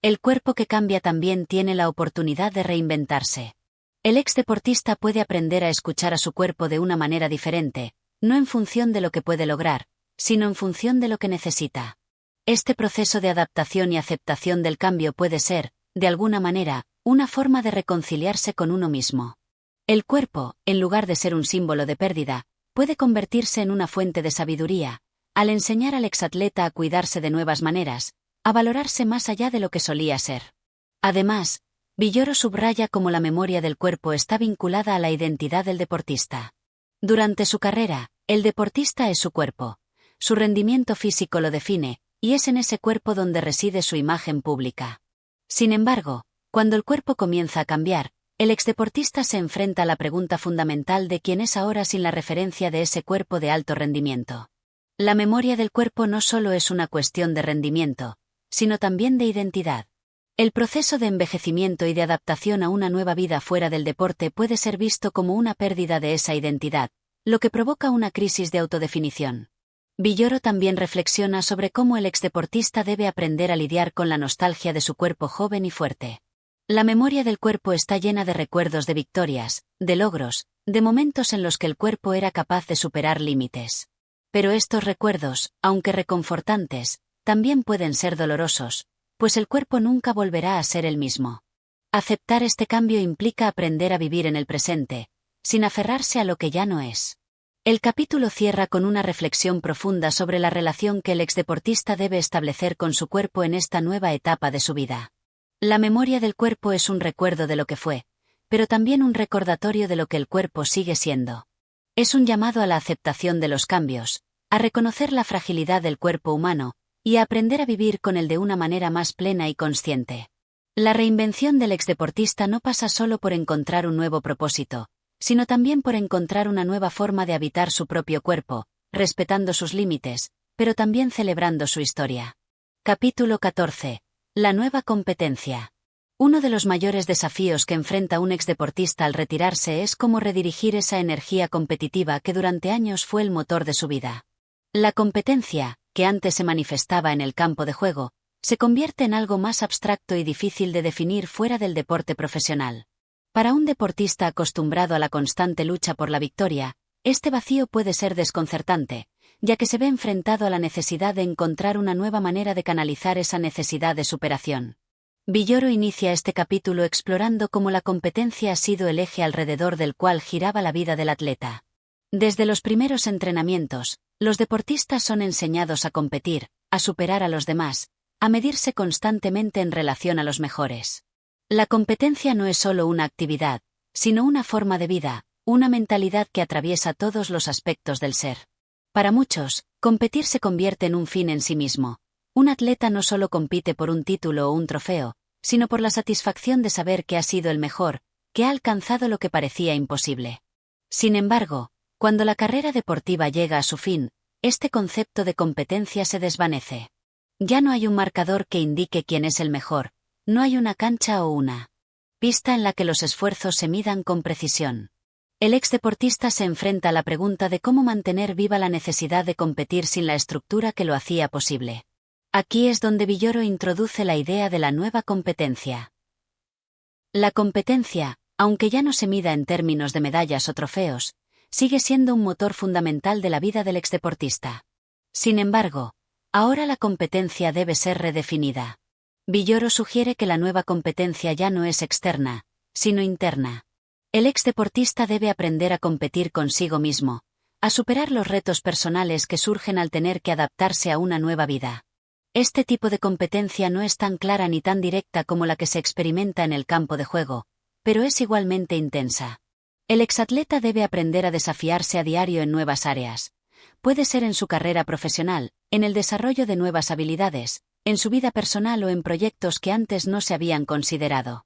S1: El cuerpo que cambia también tiene la oportunidad de reinventarse. El exdeportista puede aprender a escuchar a su cuerpo de una manera diferente, no en función de lo que puede lograr, sino en función de lo que necesita. Este proceso de adaptación y aceptación del cambio puede ser, de alguna manera, una forma de reconciliarse con uno mismo. El cuerpo, en lugar de ser un símbolo de pérdida, puede convertirse en una fuente de sabiduría, al enseñar al exatleta a cuidarse de nuevas maneras, a valorarse más allá de lo que solía ser. Además, Villoro subraya cómo la memoria del cuerpo está vinculada a la identidad del deportista. Durante su carrera, el deportista es su cuerpo. Su rendimiento físico lo define, y es en ese cuerpo donde reside su imagen pública. Sin embargo, cuando el cuerpo comienza a cambiar, el exdeportista se enfrenta a la pregunta fundamental de quién es ahora sin la referencia de ese cuerpo de alto rendimiento. La memoria del cuerpo no solo es una cuestión de rendimiento, sino también de identidad. El proceso de envejecimiento y de adaptación a una nueva vida fuera del deporte puede ser visto como una pérdida de esa identidad, lo que provoca una crisis de autodefinición. Villoro también reflexiona sobre cómo el exdeportista debe aprender a lidiar con la nostalgia de su cuerpo joven y fuerte. La memoria del cuerpo está llena de recuerdos de victorias, de logros, de momentos en los que el cuerpo era capaz de superar límites. Pero estos recuerdos, aunque reconfortantes, también pueden ser dolorosos, pues el cuerpo nunca volverá a ser el mismo. Aceptar este cambio implica aprender a vivir en el presente, sin aferrarse a lo que ya no es. El capítulo cierra con una reflexión profunda sobre la relación que el exdeportista debe establecer con su cuerpo en esta nueva etapa de su vida. La memoria del cuerpo es un recuerdo de lo que fue, pero también un recordatorio de lo que el cuerpo sigue siendo. Es un llamado a la aceptación de los cambios, a reconocer la fragilidad del cuerpo humano, y a aprender a vivir con él de una manera más plena y consciente. La reinvención del exdeportista no pasa solo por encontrar un nuevo propósito, sino también por encontrar una nueva forma de habitar su propio cuerpo, respetando sus límites, pero también celebrando su historia. Capítulo 14. La nueva competencia. Uno de los mayores desafíos que enfrenta un exdeportista al retirarse es cómo redirigir esa energía competitiva que durante años fue el motor de su vida. La competencia, que antes se manifestaba en el campo de juego, se convierte en algo más abstracto y difícil de definir fuera del deporte profesional. Para un deportista acostumbrado a la constante lucha por la victoria, este vacío puede ser desconcertante, ya que se ve enfrentado a la necesidad de encontrar una nueva manera de canalizar esa necesidad de superación. Villoro inicia este capítulo explorando cómo la competencia ha sido el eje alrededor del cual giraba la vida del atleta. Desde los primeros entrenamientos, los deportistas son enseñados a competir, a superar a los demás, a medirse constantemente en relación a los mejores. La competencia no es solo una actividad, sino una forma de vida, una mentalidad que atraviesa todos los aspectos del ser. Para muchos, competir se convierte en un fin en sí mismo. Un atleta no solo compite por un título o un trofeo, sino por la satisfacción de saber que ha sido el mejor, que ha alcanzado lo que parecía imposible. Sin embargo, cuando la carrera deportiva llega a su fin, este concepto de competencia se desvanece. Ya no hay un marcador que indique quién es el mejor, no hay una cancha o una pista en la que los esfuerzos se midan con precisión. El exdeportista se enfrenta a la pregunta de cómo mantener viva la necesidad de competir sin la estructura que lo hacía posible. Aquí es donde Villoro introduce la idea de la nueva competencia. La competencia, aunque ya no se mida en términos de medallas o trofeos, sigue siendo un motor fundamental de la vida del exdeportista. Sin embargo, ahora la competencia debe ser redefinida. Villoro sugiere que la nueva competencia ya no es externa, sino interna. El exdeportista debe aprender a competir consigo mismo, a superar los retos personales que surgen al tener que adaptarse a una nueva vida. Este tipo de competencia no es tan clara ni tan directa como la que se experimenta en el campo de juego, pero es igualmente intensa. El exatleta debe aprender a desafiarse a diario en nuevas áreas. Puede ser en su carrera profesional, en el desarrollo de nuevas habilidades, en su vida personal o en proyectos que antes no se habían considerado.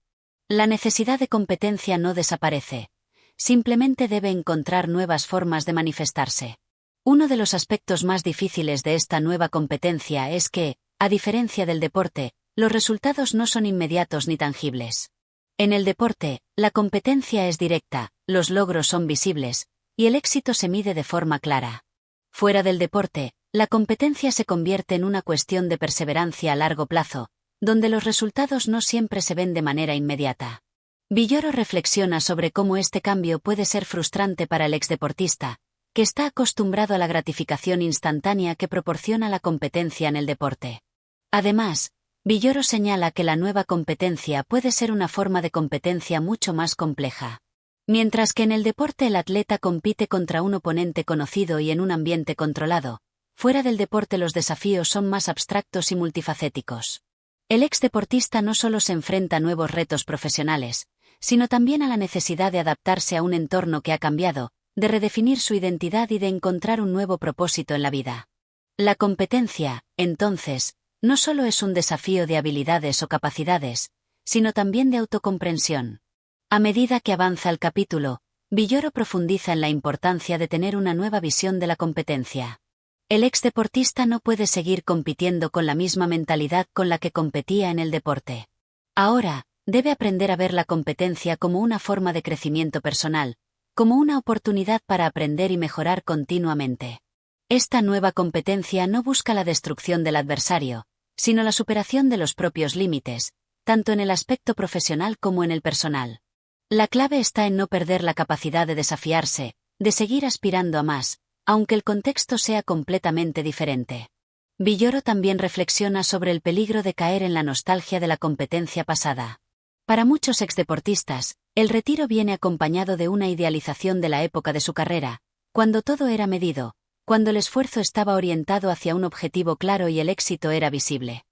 S1: La necesidad de competencia no desaparece, simplemente debe encontrar nuevas formas de manifestarse. Uno de los aspectos más difíciles de esta nueva competencia es que, a diferencia del deporte, los resultados no son inmediatos ni tangibles. En el deporte, la competencia es directa, los logros son visibles, y el éxito se mide de forma clara. Fuera del deporte, la competencia se convierte en una cuestión de perseverancia a largo plazo, donde los resultados no siempre se ven de manera inmediata. Villoro reflexiona sobre cómo este cambio puede ser frustrante para el exdeportista, que está acostumbrado a la gratificación instantánea que proporciona la competencia en el deporte. Además, Villoro señala que la nueva competencia puede ser una forma de competencia mucho más compleja. Mientras que en el deporte el atleta compite contra un oponente conocido y en un ambiente controlado, fuera del deporte los desafíos son más abstractos y multifacéticos. El exdeportista no solo se enfrenta a nuevos retos profesionales, sino también a la necesidad de adaptarse a un entorno que ha cambiado, de redefinir su identidad y de encontrar un nuevo propósito en la vida. La competencia, entonces, no solo es un desafío de habilidades o capacidades, sino también de autocomprensión. A medida que avanza el capítulo, Villoro profundiza en la importancia de tener una nueva visión de la competencia. El exdeportista no puede seguir compitiendo con la misma mentalidad con la que competía en el deporte. Ahora, debe aprender a ver la competencia como una forma de crecimiento personal, como una oportunidad para aprender y mejorar continuamente. Esta nueva competencia no busca la destrucción del adversario, sino la superación de los propios límites, tanto en el aspecto profesional como en el personal. La clave está en no perder la capacidad de desafiarse, de seguir aspirando a más, aunque el contexto sea completamente diferente. Villoro también reflexiona sobre el peligro de caer en la nostalgia de la competencia pasada. Para muchos exdeportistas, el retiro viene acompañado de una idealización de la época de su carrera, cuando todo era medido, cuando el esfuerzo estaba orientado hacia un objetivo claro y el éxito era visible.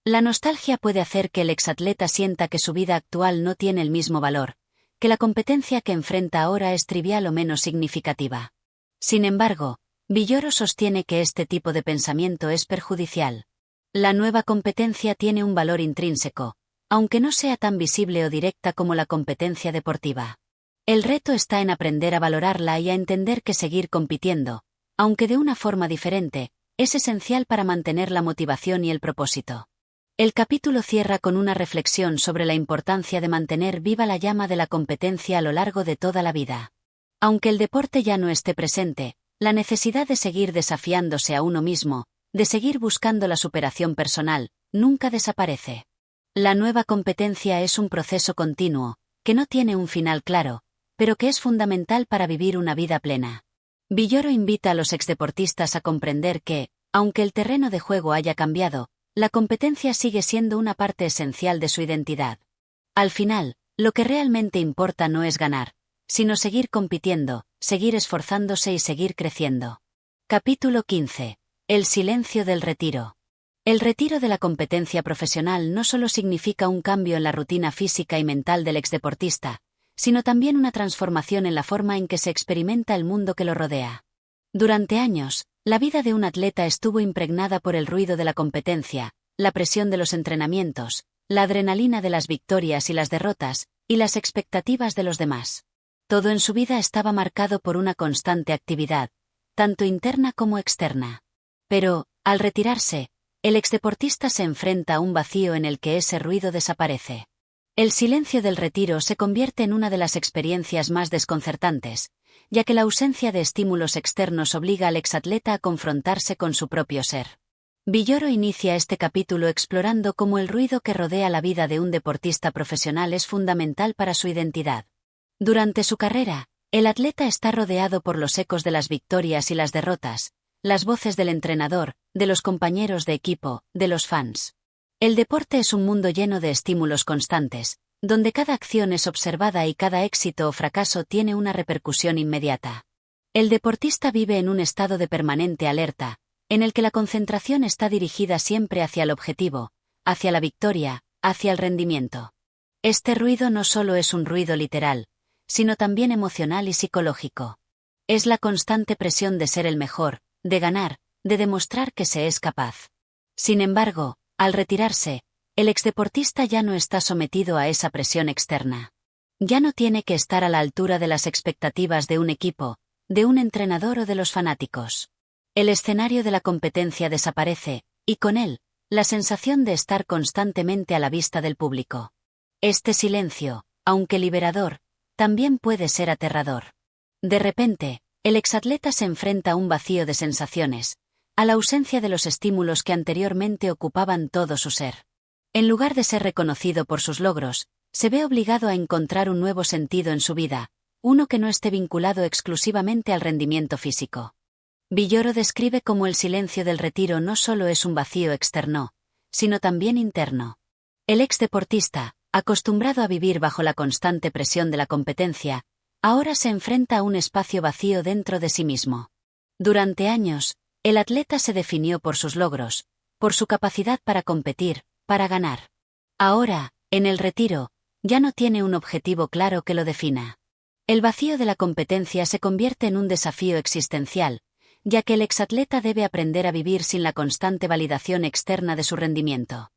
S1: La nostalgia puede hacer que el exatleta sienta que su vida actual no tiene el mismo valor, que la competencia que enfrenta ahora es trivial o menos significativa. Sin embargo, Villoro sostiene que este tipo de pensamiento es perjudicial. La nueva competencia tiene un valor intrínseco, aunque no sea tan visible o directa como la competencia deportiva. El reto está en aprender a valorarla y a entender que seguir compitiendo, aunque de una forma diferente, es esencial para mantener la motivación y el propósito. El capítulo cierra con una reflexión sobre la importancia de mantener viva la llama de la competencia a lo largo de toda la vida. Aunque el deporte ya no esté presente, la necesidad de seguir desafiándose a uno mismo, de seguir buscando la superación personal, nunca desaparece. La nueva competencia es un proceso continuo, que no tiene un final claro, pero que es fundamental para vivir una vida plena. Villoro invita a los exdeportistas a comprender que, aunque el terreno de juego haya cambiado, la competencia sigue siendo una parte esencial de su identidad. Al final, lo que realmente importa no es ganar, sino seguir compitiendo, seguir esforzándose y seguir creciendo. Capítulo 15. El silencio del retiro. El retiro de la competencia profesional no solo significa un cambio en la rutina física y mental del exdeportista, sino también una transformación en la forma en que se experimenta el mundo que lo rodea. Durante años, la vida de un atleta estuvo impregnada por el ruido de la competencia, la presión de los entrenamientos, la adrenalina de las victorias y las derrotas, y las expectativas de los demás. Todo en su vida estaba marcado por una constante actividad, tanto interna como externa. Pero, al retirarse, el exdeportista se enfrenta a un vacío en el que ese ruido desaparece. El silencio del retiro se convierte en una de las experiencias más desconcertantes, ya que la ausencia de estímulos externos obliga al exatleta a confrontarse con su propio ser. Villoro inicia este capítulo explorando cómo el ruido que rodea la vida de un deportista profesional es fundamental para su identidad. Durante su carrera, el atleta está rodeado por los ecos de las victorias y las derrotas, las voces del entrenador, de los compañeros de equipo, de los fans. El deporte es un mundo lleno de estímulos constantes, donde cada acción es observada y cada éxito o fracaso tiene una repercusión inmediata. El deportista vive en un estado de permanente alerta, en el que la concentración está dirigida siempre hacia el objetivo, hacia la victoria, hacia el rendimiento. Este ruido no solo es un ruido literal, sino también emocional y psicológico. Es la constante presión de ser el mejor, de ganar, de demostrar que se es capaz. Sin embargo, al retirarse, el exdeportista ya no está sometido a esa presión externa. Ya no tiene que estar a la altura de las expectativas de un equipo, de un entrenador o de los fanáticos. El escenario de la competencia desaparece, y con él, la sensación de estar constantemente a la vista del público. Este silencio, aunque liberador, también puede ser aterrador. De repente, el exatleta se enfrenta a un vacío de sensaciones, a la ausencia de los estímulos que anteriormente ocupaban todo su ser. En lugar de ser reconocido por sus logros, se ve obligado a encontrar un nuevo sentido en su vida, uno que no esté vinculado exclusivamente al rendimiento físico. Villoro describe cómo el silencio del retiro no solo es un vacío externo, sino también interno. El exdeportista, acostumbrado a vivir bajo la constante presión de la competencia, ahora se enfrenta a un espacio vacío dentro de sí mismo. Durante años, el atleta se definió por sus logros, por su capacidad para competir, para ganar. Ahora, en el retiro, ya no tiene un objetivo claro que lo defina. El vacío de la competencia se convierte en un desafío existencial, ya que el exatleta debe aprender a vivir sin la constante validación externa de su rendimiento.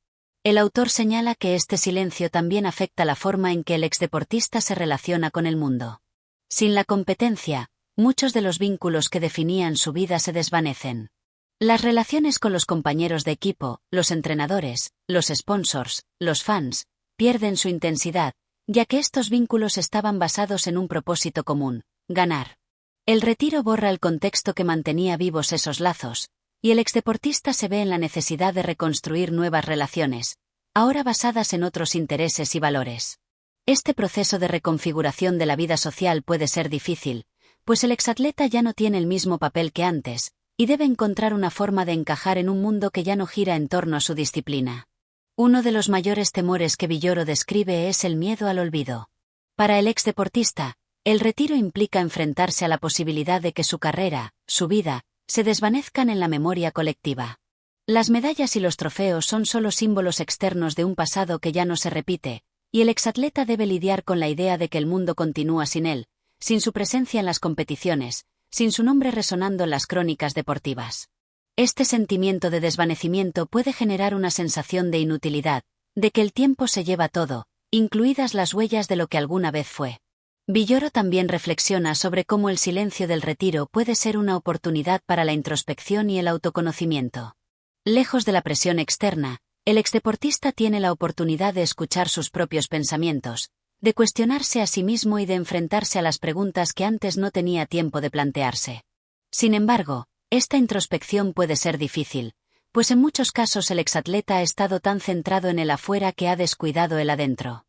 S1: El autor señala que este silencio también afecta la forma en que el exdeportista se relaciona con el mundo. Sin la competencia, muchos de los vínculos que definían su vida se desvanecen. Las relaciones con los compañeros de equipo, los entrenadores, los sponsors, los fans, pierden su intensidad, ya que estos vínculos estaban basados en un propósito común: ganar. El retiro borra el contexto que mantenía vivos esos lazos, y el exdeportista se ve en la necesidad de reconstruir nuevas relaciones, ahora basadas en otros intereses y valores. Este proceso de reconfiguración de la vida social puede ser difícil, pues el exatleta ya no tiene el mismo papel que antes, y debe encontrar una forma de encajar en un mundo que ya no gira en torno a su disciplina. Uno de los mayores temores que Villoro describe es el miedo al olvido. Para el exdeportista, el retiro implica enfrentarse a la posibilidad de que su carrera, su vida, se desvanezcan en la memoria colectiva. Las medallas y los trofeos son solo símbolos externos de un pasado que ya no se repite, y el exatleta debe lidiar con la idea de que el mundo continúa sin él, sin su presencia en las competiciones, sin su nombre resonando en las crónicas deportivas. Este sentimiento de desvanecimiento puede generar una sensación de inutilidad, de que el tiempo se lleva todo, incluidas las huellas de lo que alguna vez fue. Villoro también reflexiona sobre cómo el silencio del retiro puede ser una oportunidad para la introspección y el autoconocimiento. Lejos de la presión externa, el exdeportista tiene la oportunidad de escuchar sus propios pensamientos, de cuestionarse a sí mismo y de enfrentarse a las preguntas que antes no tenía tiempo de plantearse. Sin embargo, esta introspección puede ser difícil, pues en muchos casos el exatleta ha estado tan centrado en el afuera que ha descuidado el adentro.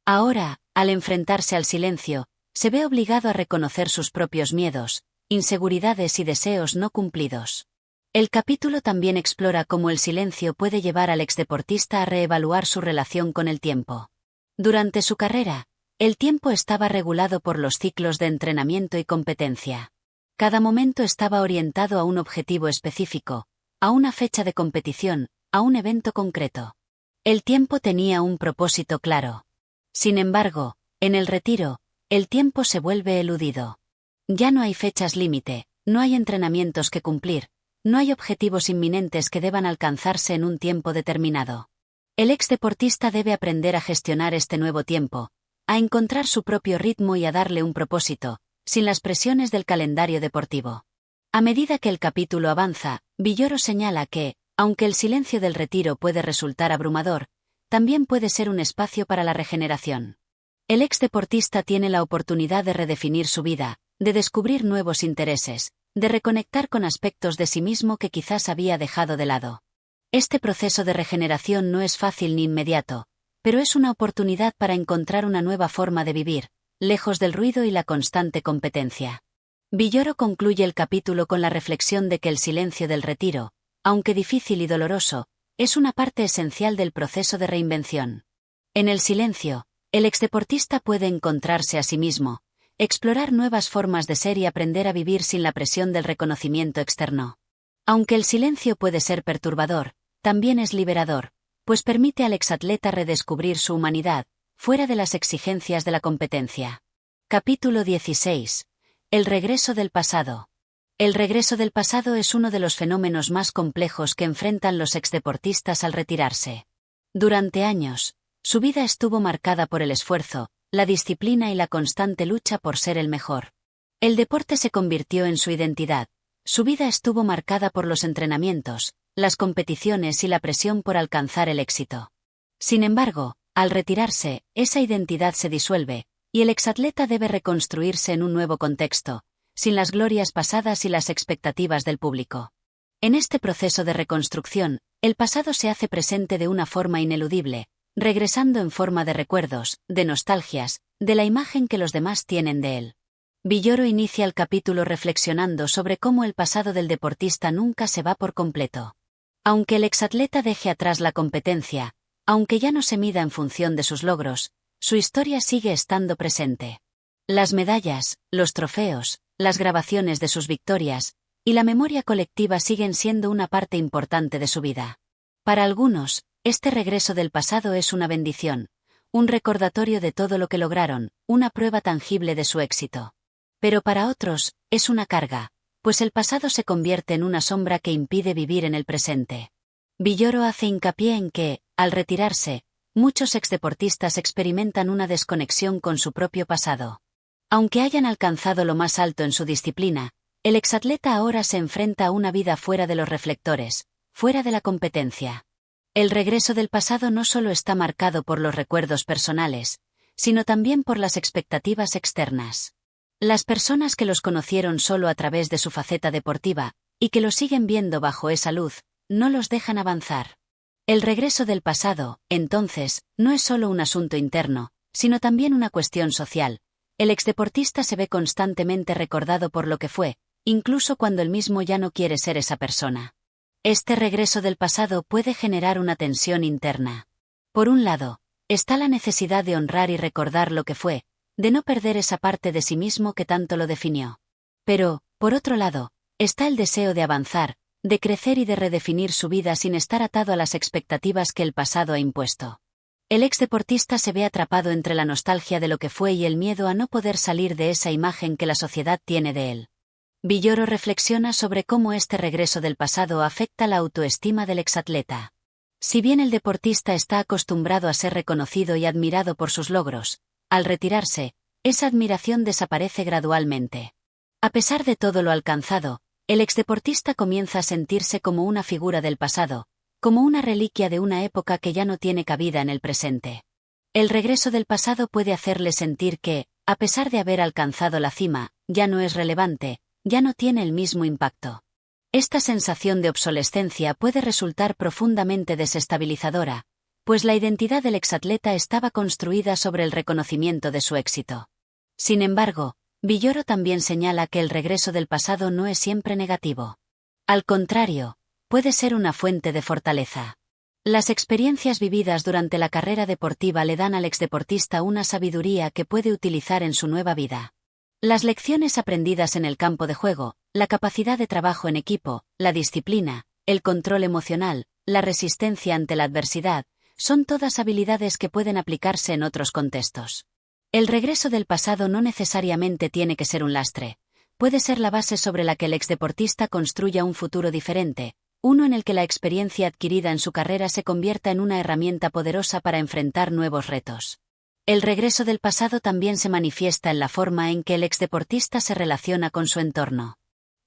S1: Ahora, al enfrentarse al silencio, se ve obligado a reconocer sus propios miedos, inseguridades y deseos no cumplidos. El capítulo también explora cómo el silencio puede llevar al exdeportista a reevaluar su relación con el tiempo. Durante su carrera, el tiempo estaba regulado por los ciclos de entrenamiento y competencia. Cada momento estaba orientado a un objetivo específico, a una fecha de competición, a un evento concreto. El tiempo tenía un propósito claro. Sin embargo, en el retiro, el tiempo se vuelve eludido. Ya no hay fechas límite, no hay entrenamientos que cumplir, no hay objetivos inminentes que deban alcanzarse en un tiempo determinado. El exdeportista debe aprender a gestionar este nuevo tiempo, a encontrar su propio ritmo y a darle un propósito, sin las presiones del calendario deportivo. A medida que el capítulo avanza, Villoro señala que, aunque el silencio del retiro puede resultar abrumador, también puede ser un espacio para la regeneración. El exdeportista tiene la oportunidad de redefinir su vida, de descubrir nuevos intereses, de reconectar con aspectos de sí mismo que quizás había dejado de lado. Este proceso de regeneración no es fácil ni inmediato, pero es una oportunidad para encontrar una nueva forma de vivir, lejos del ruido y la constante competencia. Villoro concluye el capítulo con la reflexión de que el silencio del retiro, aunque difícil y doloroso, es una parte esencial del proceso de reinvención. En el silencio, el exdeportista puede encontrarse a sí mismo, explorar nuevas formas de ser y aprender a vivir sin la presión del reconocimiento externo. Aunque el silencio puede ser perturbador, también es liberador, pues permite al exatleta redescubrir su humanidad, fuera de las exigencias de la competencia. Capítulo 16. El regreso del pasado. El regreso del pasado es uno de los fenómenos más complejos que enfrentan los exdeportistas al retirarse. Durante años, su vida estuvo marcada por el esfuerzo, la disciplina y la constante lucha por ser el mejor. El deporte se convirtió en su identidad. Su vida estuvo marcada por los entrenamientos, las competiciones y la presión por alcanzar el éxito. Sin embargo, al retirarse, esa identidad se disuelve, y el exatleta debe reconstruirse en un nuevo contexto, sin las glorias pasadas y las expectativas del público. En este proceso de reconstrucción, el pasado se hace presente de una forma ineludible, regresando en forma de recuerdos, de nostalgias, de la imagen que los demás tienen de él. Villoro inicia el capítulo reflexionando sobre cómo el pasado del deportista nunca se va por completo. Aunque el exatleta deje atrás la competencia, aunque ya no se mida en función de sus logros, su historia sigue estando presente. Las medallas, los trofeos, las grabaciones de sus victorias, y la memoria colectiva siguen siendo una parte importante de su vida. Para algunos, este regreso del pasado es una bendición, un recordatorio de todo lo que lograron, una prueba tangible de su éxito. Pero para otros, es una carga, pues el pasado se convierte en una sombra que impide vivir en el presente. Villoro hace hincapié en que, al retirarse, muchos exdeportistas experimentan una desconexión con su propio pasado. Aunque hayan alcanzado lo más alto en su disciplina, el exatleta ahora se enfrenta a una vida fuera de los reflectores, fuera de la competencia. El regreso del pasado no solo está marcado por los recuerdos personales, sino también por las expectativas externas. Las personas que los conocieron solo a través de su faceta deportiva, y que los siguen viendo bajo esa luz, no los dejan avanzar. El regreso del pasado, entonces, no es solo un asunto interno, sino también una cuestión social. El exdeportista se ve constantemente recordado por lo que fue, incluso cuando él mismo ya no quiere ser esa persona. Este regreso del pasado puede generar una tensión interna. Por un lado, está la necesidad de honrar y recordar lo que fue, de no perder esa parte de sí mismo que tanto lo definió. Pero, por otro lado, está el deseo de avanzar, de crecer y de redefinir su vida sin estar atado a las expectativas que el pasado ha impuesto. El exdeportista se ve atrapado entre la nostalgia de lo que fue y el miedo a no poder salir de esa imagen que la sociedad tiene de él. Villoro reflexiona sobre cómo este regreso del pasado afecta la autoestima del exatleta. Si bien el deportista está acostumbrado a ser reconocido y admirado por sus logros, al retirarse, esa admiración desaparece gradualmente. A pesar de todo lo alcanzado, el exdeportista comienza a sentirse como una figura del pasado, como una reliquia de una época que ya no tiene cabida en el presente. El regreso del pasado puede hacerle sentir que, a pesar de haber alcanzado la cima, ya no es relevante, ya no tiene el mismo impacto. Esta sensación de obsolescencia puede resultar profundamente desestabilizadora, pues la identidad del exatleta estaba construida sobre el reconocimiento de su éxito. Sin embargo, Villoro también señala que el regreso del pasado no es siempre negativo. Al contrario, puede ser una fuente de fortaleza. Las experiencias vividas durante la carrera deportiva le dan al exdeportista una sabiduría que puede utilizar en su nueva vida. Las lecciones aprendidas en el campo de juego, la capacidad de trabajo en equipo, la disciplina, el control emocional, la resistencia ante la adversidad, son todas habilidades que pueden aplicarse en otros contextos. El regreso del pasado no necesariamente tiene que ser un lastre. Puede ser la base sobre la que el exdeportista construya un futuro diferente, uno en el que la experiencia adquirida en su carrera se convierta en una herramienta poderosa para enfrentar nuevos retos. El regreso del pasado también se manifiesta en la forma en que el exdeportista se relaciona con su entorno.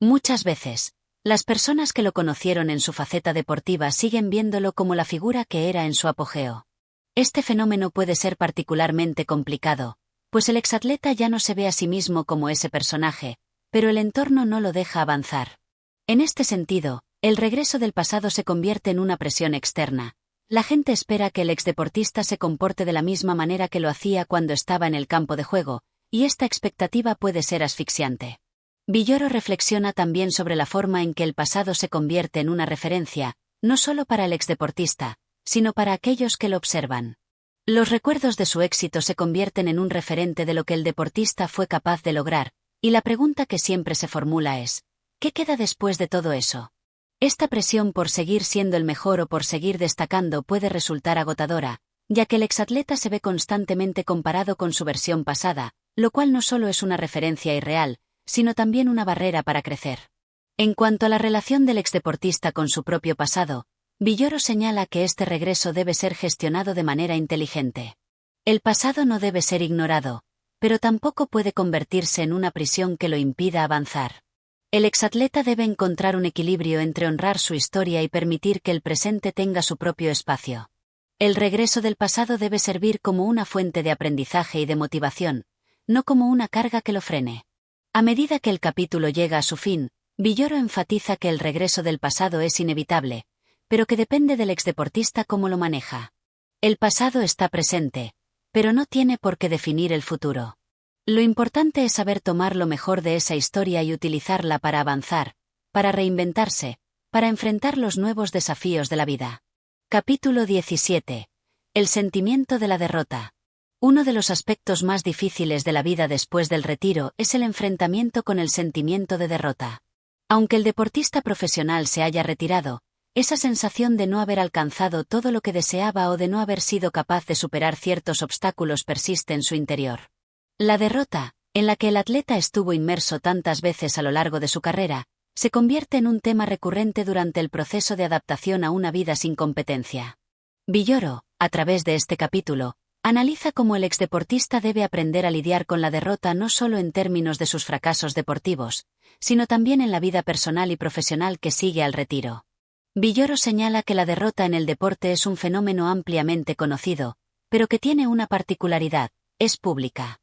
S1: Muchas veces, las personas que lo conocieron en su faceta deportiva siguen viéndolo como la figura que era en su apogeo. Este fenómeno puede ser particularmente complicado, pues el exatleta ya no se ve a sí mismo como ese personaje, pero el entorno no lo deja avanzar. En este sentido, el regreso del pasado se convierte en una presión externa. La gente espera que el exdeportista se comporte de la misma manera que lo hacía cuando estaba en el campo de juego, y esta expectativa puede ser asfixiante. Villoro reflexiona también sobre la forma en que el pasado se convierte en una referencia, no solo para el exdeportista, sino para aquellos que lo observan. Los recuerdos de su éxito se convierten en un referente de lo que el deportista fue capaz de lograr, y la pregunta que siempre se formula es, ¿qué queda después de todo eso? Esta presión por seguir siendo el mejor o por seguir destacando puede resultar agotadora, ya que el exatleta se ve constantemente comparado con su versión pasada, lo cual no solo es una referencia irreal, sino también una barrera para crecer. En cuanto a la relación del exdeportista con su propio pasado, Villoro señala que este regreso debe ser gestionado de manera inteligente. El pasado no debe ser ignorado, pero tampoco puede convertirse en una prisión que lo impida avanzar. El exatleta debe encontrar un equilibrio entre honrar su historia y permitir que el presente tenga su propio espacio. El regreso del pasado debe servir como una fuente de aprendizaje y de motivación, no como una carga que lo frene. A medida que el capítulo llega a su fin, Villoro enfatiza que el regreso del pasado es inevitable, pero que depende del exdeportista cómo lo maneja. El pasado está presente, pero no tiene por qué definir el futuro. Lo importante es saber tomar lo mejor de esa historia y utilizarla para avanzar, para reinventarse, para enfrentar los nuevos desafíos de la vida. Capítulo 17. El sentimiento de la derrota. Uno de los aspectos más difíciles de la vida después del retiro es el enfrentamiento con el sentimiento de derrota. Aunque el deportista profesional se haya retirado, esa sensación de no haber alcanzado todo lo que deseaba o de no haber sido capaz de superar ciertos obstáculos persiste en su interior. La derrota, en la que el atleta estuvo inmerso tantas veces a lo largo de su carrera, se convierte en un tema recurrente durante el proceso de adaptación a una vida sin competencia. Villoro, a través de este capítulo, analiza cómo el exdeportista debe aprender a lidiar con la derrota no solo en términos de sus fracasos deportivos, sino también en la vida personal y profesional que sigue al retiro. Villoro señala que la derrota en el deporte es un fenómeno ampliamente conocido, pero que tiene una particularidad: es pública.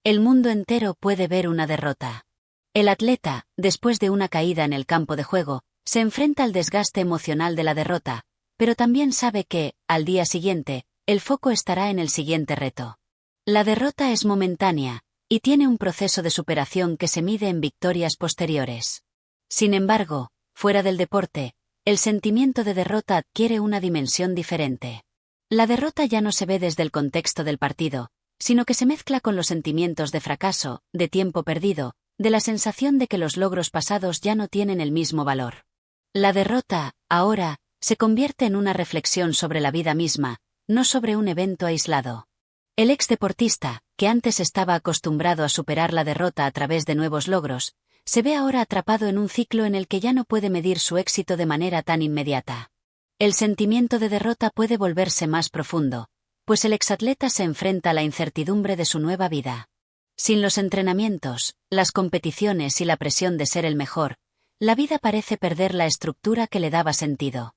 S1: El mundo entero puede ver una derrota. El atleta, después de una caída en el campo de juego, se enfrenta al desgaste emocional de la derrota, pero también sabe que, al día siguiente, el foco estará en el siguiente reto. La derrota es momentánea, y tiene un proceso de superación que se mide en victorias posteriores. Sin embargo, fuera del deporte, el sentimiento de derrota adquiere una dimensión diferente. La derrota ya no se ve desde el contexto del partido, sino que se mezcla con los sentimientos de fracaso, de tiempo perdido, de la sensación de que los logros pasados ya no tienen el mismo valor. La derrota, ahora, se convierte en una reflexión sobre la vida misma, no sobre un evento aislado. El exdeportista, que antes estaba acostumbrado a superar la derrota a través de nuevos logros, se ve ahora atrapado en un ciclo en el que ya no puede medir su éxito de manera tan inmediata. El sentimiento de derrota puede volverse más profundo, pues el exatleta se enfrenta a la incertidumbre de su nueva vida. Sin los entrenamientos, las competiciones y la presión de ser el mejor, la vida parece perder la estructura que le daba sentido.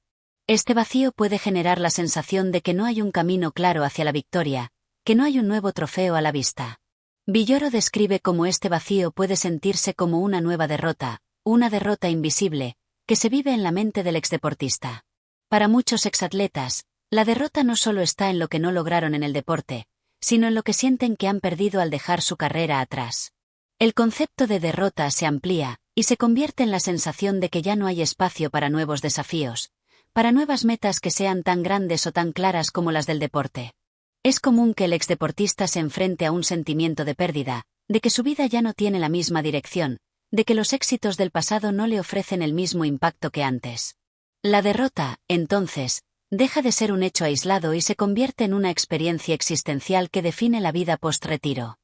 S1: Este vacío puede generar la sensación de que no hay un camino claro hacia la victoria, que no hay un nuevo trofeo a la vista. Villoro describe cómo este vacío puede sentirse como una nueva derrota, una derrota invisible, que se vive en la mente del exdeportista. Para muchos exatletas, la derrota no solo está en lo que no lograron en el deporte, sino en lo que sienten que han perdido al dejar su carrera atrás. El concepto de derrota se amplía, y se convierte en la sensación de que ya no hay espacio para nuevos desafíos, para nuevas metas que sean tan grandes o tan claras como las del deporte. Es común que el exdeportista se enfrente a un sentimiento de pérdida, de que su vida ya no tiene la misma dirección, de que los éxitos del pasado no le ofrecen el mismo impacto que antes. La derrota, entonces, deja de ser un hecho aislado y se convierte en una experiencia existencial que define la vida post-retiro.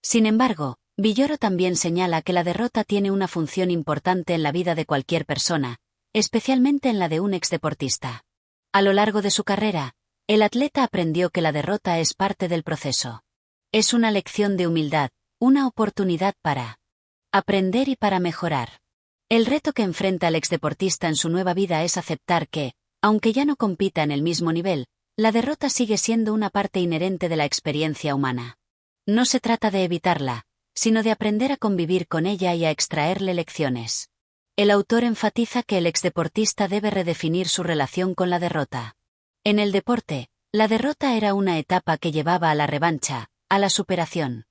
S1: Sin embargo, Villoro también señala que la derrota tiene una función importante en la vida de cualquier persona, especialmente en la de un exdeportista. A lo largo de su carrera, el atleta aprendió que la derrota es parte del proceso. Es una lección de humildad, una oportunidad para aprender y para mejorar. El reto que enfrenta el exdeportista en su nueva vida es aceptar que, aunque ya no compita en el mismo nivel, la derrota sigue siendo una parte inherente de la experiencia humana. No se trata de evitarla, sino de aprender a convivir con ella y a extraerle lecciones. El autor enfatiza que el exdeportista debe redefinir su relación con la derrota. En el deporte, la derrota era una etapa que llevaba a la revancha, a la superación.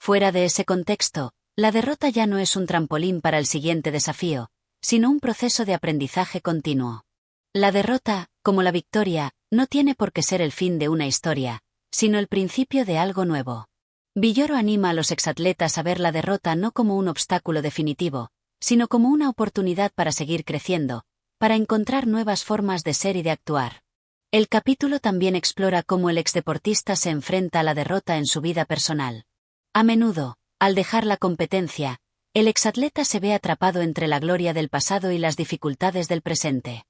S1: Fuera de ese contexto, la derrota ya no es un trampolín para el siguiente desafío, sino un proceso de aprendizaje continuo. La derrota, como la victoria, no tiene por qué ser el fin de una historia, sino el principio de algo nuevo. Villoro anima a los exatletas a ver la derrota no como un obstáculo definitivo, sino como una oportunidad para seguir creciendo, para encontrar nuevas formas de ser y de actuar. El capítulo también explora cómo el exdeportista se enfrenta a la derrota en su vida personal. A menudo, al dejar la competencia, el exatleta se ve atrapado entre la gloria del pasado y las dificultades del presente.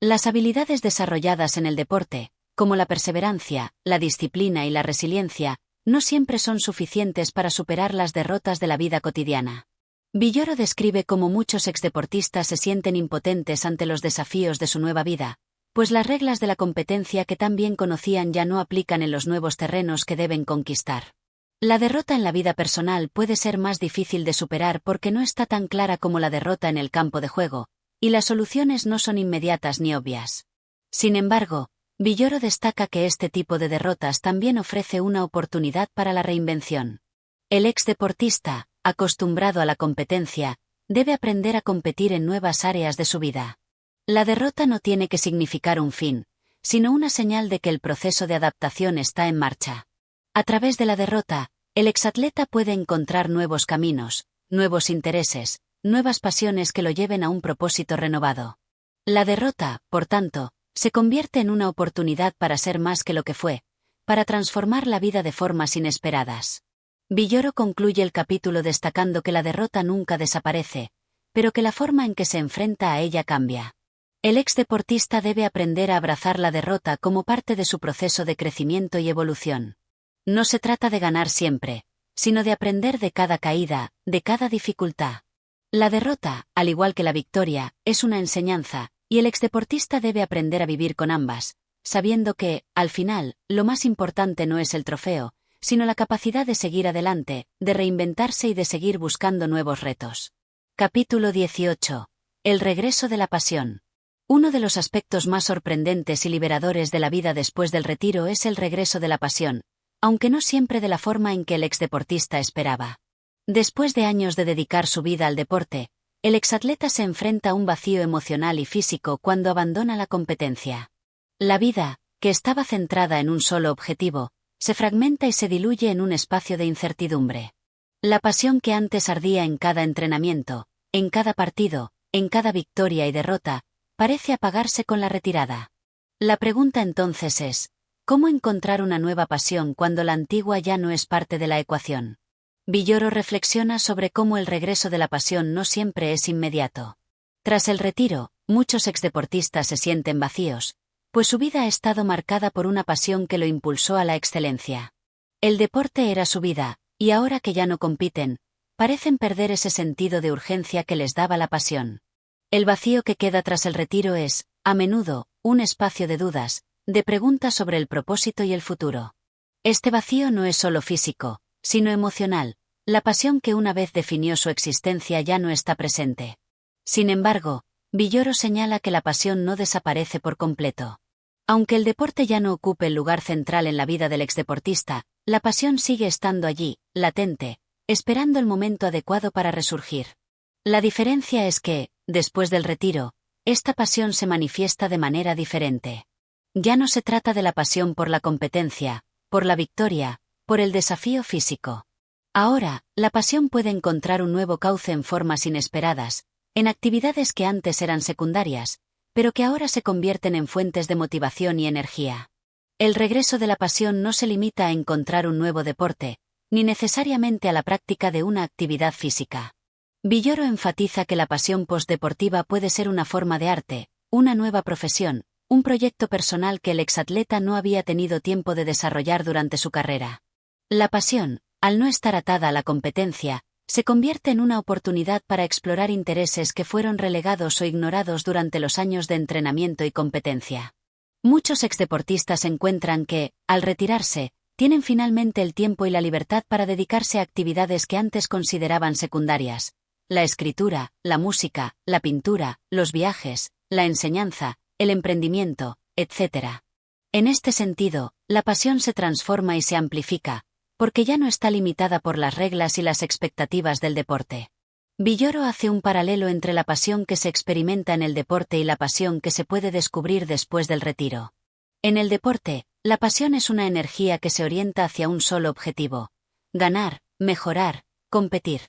S1: Las habilidades desarrolladas en el deporte, como la perseverancia, la disciplina y la resiliencia, no siempre son suficientes para superar las derrotas de la vida cotidiana. Villoro describe cómo muchos exdeportistas se sienten impotentes ante los desafíos de su nueva vida, pues las reglas de la competencia que tan bien conocían ya no aplican en los nuevos terrenos que deben conquistar. La derrota en la vida personal puede ser más difícil de superar porque no está tan clara como la derrota en el campo de juego, y las soluciones no son inmediatas ni obvias. Sin embargo, Villoro destaca que este tipo de derrotas también ofrece una oportunidad para la reinvención. El ex deportista, acostumbrado a la competencia, debe aprender a competir en nuevas áreas de su vida. La derrota no tiene que significar un fin, sino una señal de que el proceso de adaptación está en marcha. A través de la derrota, el exatleta puede encontrar nuevos caminos, nuevos intereses, nuevas pasiones que lo lleven a un propósito renovado. La derrota, por tanto, se convierte en una oportunidad para ser más que lo que fue, para transformar la vida de formas inesperadas. Villoro concluye el capítulo destacando que la derrota nunca desaparece, pero que la forma en que se enfrenta a ella cambia. El ex deportista debe aprender a abrazar la derrota como parte de su proceso de crecimiento y evolución. No se trata de ganar siempre, sino de aprender de cada caída, de cada dificultad. La derrota, al igual que la victoria, es una enseñanza, y el exdeportista debe aprender a vivir con ambas, sabiendo que, al final, lo más importante no es el trofeo, sino la capacidad de seguir adelante, de reinventarse y de seguir buscando nuevos retos. Capítulo 18. El regreso de la pasión. Uno de los aspectos más sorprendentes y liberadores de la vida después del retiro es el regreso de la pasión, aunque no siempre de la forma en que el exdeportista esperaba. Después de años de dedicar su vida al deporte, el exatleta se enfrenta a un vacío emocional y físico cuando abandona la competencia. La vida, que estaba centrada en un solo objetivo, se fragmenta y se diluye en un espacio de incertidumbre. La pasión que antes ardía en cada entrenamiento, en cada partido, en cada victoria y derrota, parece apagarse con la retirada. La pregunta entonces es, ¿cómo encontrar una nueva pasión cuando la antigua ya no es parte de la ecuación? Villoro reflexiona sobre cómo el regreso de la pasión no siempre es inmediato. Tras el retiro, muchos exdeportistas se sienten vacíos, pues su vida ha estado marcada por una pasión que lo impulsó a la excelencia. El deporte era su vida, y ahora que ya no compiten, parecen perder ese sentido de urgencia que les daba la pasión. El vacío que queda tras el retiro es, a menudo, un espacio de dudas, de preguntas sobre el propósito y el futuro. Este vacío no es solo físico, sino emocional. La pasión que una vez definió su existencia ya no está presente. Sin embargo, Villoro señala que la pasión no desaparece por completo. Aunque el deporte ya no ocupe el lugar central en la vida del exdeportista, la pasión sigue estando allí, latente, esperando el momento adecuado para resurgir. La diferencia es que, después del retiro, esta pasión se manifiesta de manera diferente. Ya no se trata de la pasión por la competencia, por la victoria, por el desafío físico. Ahora, la pasión puede encontrar un nuevo cauce en formas inesperadas, en actividades que antes eran secundarias, pero que ahora se convierten en fuentes de motivación y energía. El regreso de la pasión no se limita a encontrar un nuevo deporte, ni necesariamente a la práctica de una actividad física. Villoro enfatiza que la pasión postdeportiva puede ser una forma de arte, una nueva profesión, un proyecto personal que el exatleta no había tenido tiempo de desarrollar durante su carrera. La pasión, al no estar atada a la competencia, se convierte en una oportunidad para explorar intereses que fueron relegados o ignorados durante los años de entrenamiento y competencia. Muchos exdeportistas encuentran que, al retirarse, tienen finalmente el tiempo y la libertad para dedicarse a actividades que antes consideraban secundarias: la escritura, la música, la pintura, los viajes, la enseñanza, el emprendimiento, etc. En este sentido, la pasión se transforma y se amplifica, porque ya no está limitada por las reglas y las expectativas del deporte. Villoro hace un paralelo entre la pasión que se experimenta en el deporte y la pasión que se puede descubrir después del retiro. En el deporte, la pasión es una energía que se orienta hacia un solo objetivo: ganar, mejorar, competir.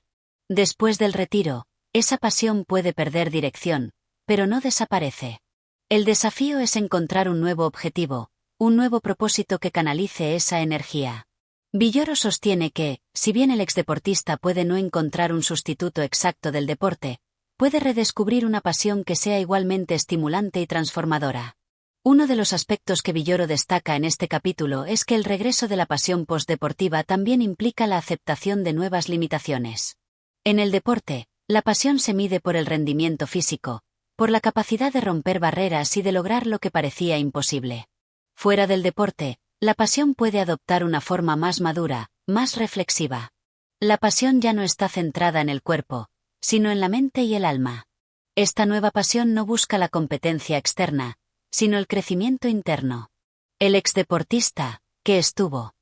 S1: Después del retiro, esa pasión puede perder dirección, pero no desaparece. El desafío es encontrar un nuevo objetivo, un nuevo propósito que canalice esa energía. Villoro sostiene que, si bien el exdeportista puede no encontrar un sustituto exacto del deporte, puede redescubrir una pasión que sea igualmente estimulante y transformadora. Uno de los aspectos que Villoro destaca en este capítulo es que el regreso de la pasión postdeportiva también implica la aceptación de nuevas limitaciones. En el deporte, la pasión se mide por el rendimiento físico, por la capacidad de romper barreras y de lograr lo que parecía imposible. Fuera del deporte, la pasión puede adoptar una forma más madura, más reflexiva. La pasión ya no está centrada en el cuerpo, sino en la mente y el alma. Esta nueva pasión no busca la competencia externa, sino el crecimiento interno. El exdeportista, que estuvo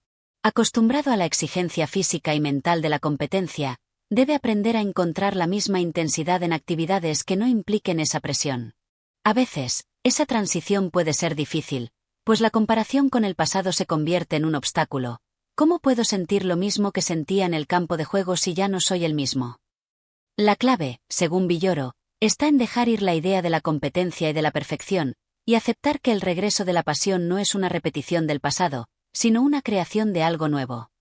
S1: acostumbrado a la exigencia física y mental de la competencia, debe aprender a encontrar la misma intensidad en actividades que no impliquen esa presión. A veces, esa transición puede ser difícil, pues la comparación con el pasado se convierte en un obstáculo. ¿Cómo puedo sentir lo mismo que sentía en el campo de juego si ya no soy el mismo? La clave, según Villoro, está en dejar ir la idea de la competencia y de la perfección, y aceptar que el regreso de la pasión no es una repetición del pasado, sino una creación de algo nuevo.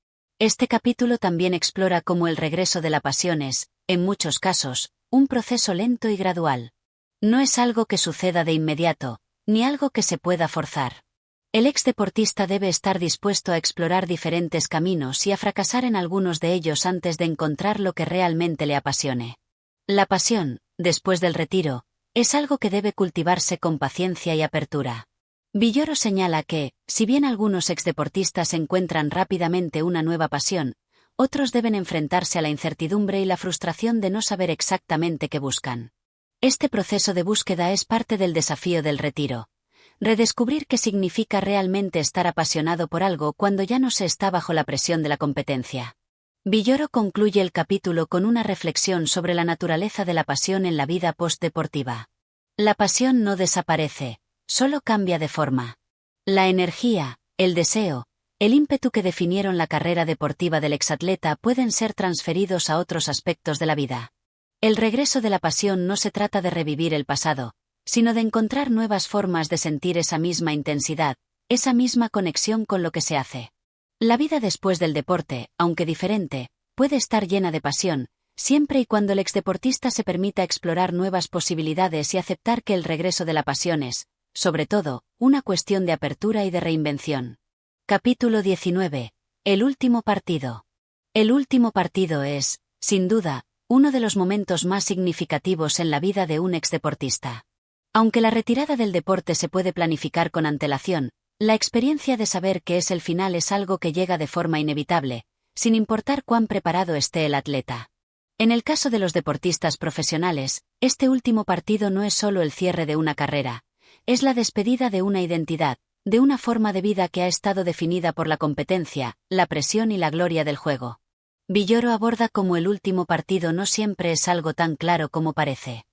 S1: Este capítulo también explora cómo el regreso de la pasión es, en muchos casos, un proceso lento y gradual. No es algo que suceda de inmediato, ni algo que se pueda forzar. El exdeportista debe estar dispuesto a explorar diferentes caminos y a fracasar en algunos de ellos antes de encontrar lo que realmente le apasione. La pasión, después del retiro, es algo que debe cultivarse con paciencia y apertura. Villoro señala que, si bien algunos exdeportistas encuentran rápidamente una nueva pasión, otros deben enfrentarse a la incertidumbre y la frustración de no saber exactamente qué buscan. Este proceso de búsqueda es parte del desafío del retiro. Redescubrir qué significa realmente estar apasionado por algo cuando ya no se está bajo la presión de la competencia. Villoro concluye el capítulo con una reflexión sobre la naturaleza de la pasión en la vida postdeportiva. La pasión no desaparece, solo cambia de forma. La energía, el deseo, el ímpetu que definieron la carrera deportiva del exatleta pueden ser transferidos a otros aspectos de la vida. El regreso de la pasión no se trata de revivir el pasado, sino de encontrar nuevas formas de sentir esa misma intensidad, esa misma conexión con lo que se hace. La vida después del deporte, aunque diferente, puede estar llena de pasión, siempre y cuando el exdeportista se permita explorar nuevas posibilidades y aceptar que el regreso de la pasión es, sobre todo, una cuestión de apertura y de reinvención. Capítulo 19. El último partido. El último partido es, sin duda, uno de los momentos más significativos en la vida de un exdeportista. Aunque la retirada del deporte se puede planificar con antelación, la experiencia de saber que es el final es algo que llega de forma inevitable, sin importar cuán preparado esté el atleta. En el caso de los deportistas profesionales, este último partido no es solo el cierre de una carrera, es la despedida de una identidad, de una forma de vida que ha estado definida por la competencia, la presión y la gloria del juego. Villoro aborda cómo el último partido no siempre es algo tan claro como parece.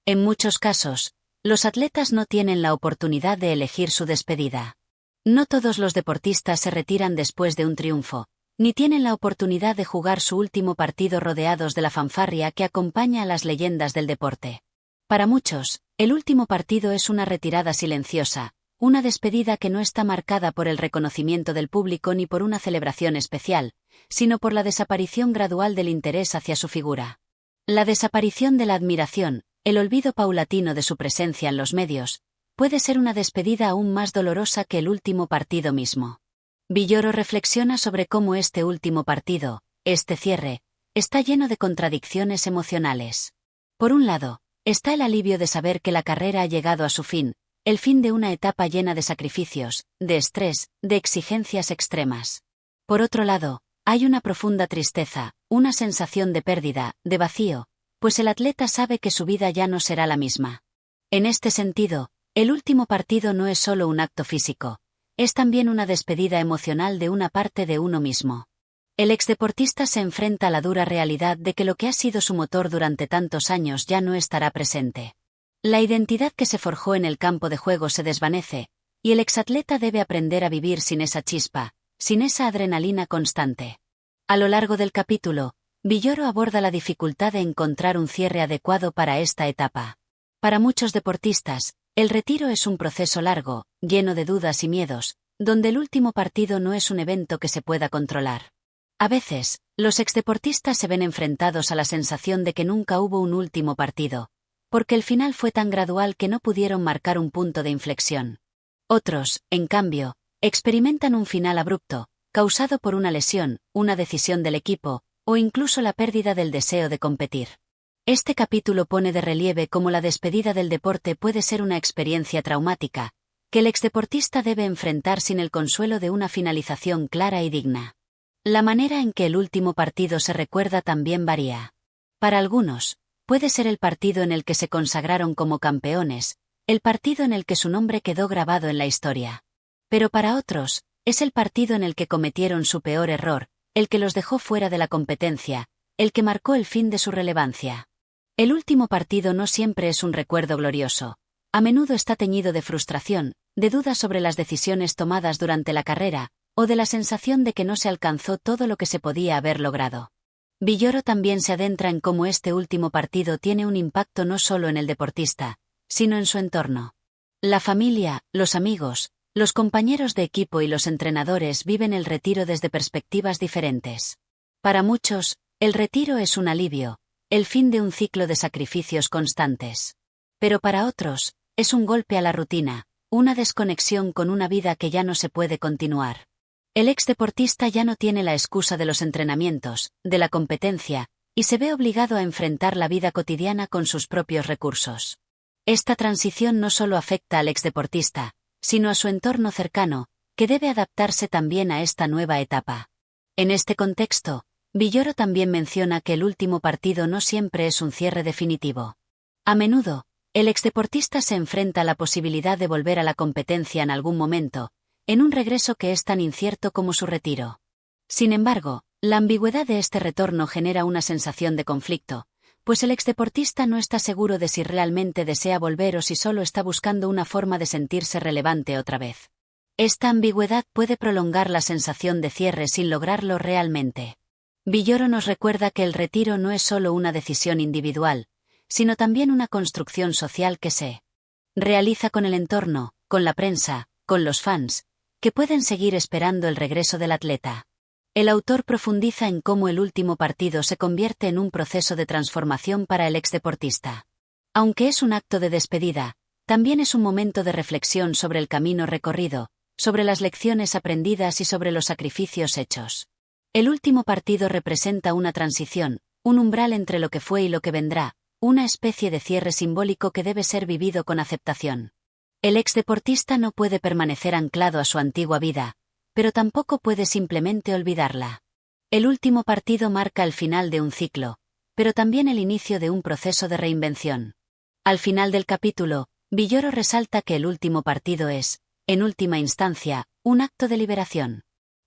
S1: En muchos casos, los atletas no tienen la oportunidad de elegir su despedida. No todos los deportistas se retiran después de un triunfo, ni tienen la oportunidad de jugar su último partido rodeados de la fanfarria que acompaña a las leyendas del deporte. Para muchos, el último partido es una retirada silenciosa, una despedida que no está marcada por el reconocimiento del público ni por una celebración especial, sino por la desaparición gradual del interés hacia su figura. La desaparición de la admiración, el olvido paulatino de su presencia en los medios, puede ser una despedida aún más dolorosa que el último partido mismo. Villoro reflexiona sobre cómo este último partido, este cierre, está lleno de contradicciones emocionales. Por un lado, está el alivio de saber que la carrera ha llegado a su fin, el fin de una etapa llena de sacrificios, de estrés, de exigencias extremas. Por otro lado, hay una profunda tristeza, una sensación de pérdida, de vacío, pues el atleta sabe que su vida ya no será la misma. En este sentido, el último partido no es solo un acto físico, es también una despedida emocional de una parte de uno mismo. El exdeportista se enfrenta a la dura realidad de que lo que ha sido su motor durante tantos años ya no estará presente. La identidad que se forjó en el campo de juego se desvanece, y el exatleta debe aprender a vivir sin esa chispa, sin esa adrenalina constante. A lo largo del capítulo, Villoro aborda la dificultad de encontrar un cierre adecuado para esta etapa. Para muchos deportistas, el retiro es un proceso largo, lleno de dudas y miedos, donde el último partido no es un evento que se pueda controlar. A veces, los exdeportistas se ven enfrentados a la sensación de que nunca hubo un último partido, porque el final fue tan gradual que no pudieron marcar un punto de inflexión. Otros, en cambio, experimentan un final abrupto, causado por una lesión, una decisión del equipo, o incluso la pérdida del deseo de competir. Este capítulo pone de relieve cómo la despedida del deporte puede ser una experiencia traumática, que el exdeportista debe enfrentar sin el consuelo de una finalización clara y digna. La manera en que el último partido se recuerda también varía. Para algunos, puede ser el partido en el que se consagraron como campeones, el partido en el que su nombre quedó grabado en la historia. Pero para otros, es el partido en el que cometieron su peor error, el que los dejó fuera de la competencia, el que marcó el fin de su relevancia. El último partido no siempre es un recuerdo glorioso. A menudo está teñido de frustración, de dudas sobre las decisiones tomadas durante la carrera, o de la sensación de que no se alcanzó todo lo que se podía haber logrado. Villoro también se adentra en cómo este último partido tiene un impacto no solo en el deportista, sino en su entorno. La familia, los amigos, los compañeros de equipo y los entrenadores viven el retiro desde perspectivas diferentes. Para muchos, el retiro es un alivio, el fin de un ciclo de sacrificios constantes. Pero para otros, es un golpe a la rutina, una desconexión con una vida que ya no se puede continuar. El exdeportista ya no tiene la excusa de los entrenamientos, de la competencia, y se ve obligado a enfrentar la vida cotidiana con sus propios recursos. Esta transición no solo afecta al exdeportista, sino a su entorno cercano, que debe adaptarse también a esta nueva etapa. En este contexto, Villoro también menciona que el último partido no siempre es un cierre definitivo. A menudo, el exdeportista se enfrenta a la posibilidad de volver a la competencia en algún momento, en un regreso que es tan incierto como su retiro. Sin embargo, la ambigüedad de este retorno genera una sensación de conflicto, pues el exdeportista no está seguro de si realmente desea volver o si solo está buscando una forma de sentirse relevante otra vez. Esta ambigüedad puede prolongar la sensación de cierre sin lograrlo realmente. Villoro nos recuerda que el retiro no es solo una decisión individual, sino también una construcción social que se realiza con el entorno, con la prensa, con los fans, que pueden seguir esperando el regreso del atleta. El autor profundiza en cómo el último partido se convierte en un proceso de transformación para el exdeportista. Aunque es un acto de despedida, también es un momento de reflexión sobre el camino recorrido, sobre las lecciones aprendidas y sobre los sacrificios hechos. El último partido representa una transición, un umbral entre lo que fue y lo que vendrá, una especie de cierre simbólico que debe ser vivido con aceptación. El exdeportista no puede permanecer anclado a su antigua vida, pero tampoco puede simplemente olvidarla. El último partido marca el final de un ciclo, pero también el inicio de un proceso de reinvención. Al final del capítulo, Villoro resalta que el último partido es, en última instancia, un acto de liberación.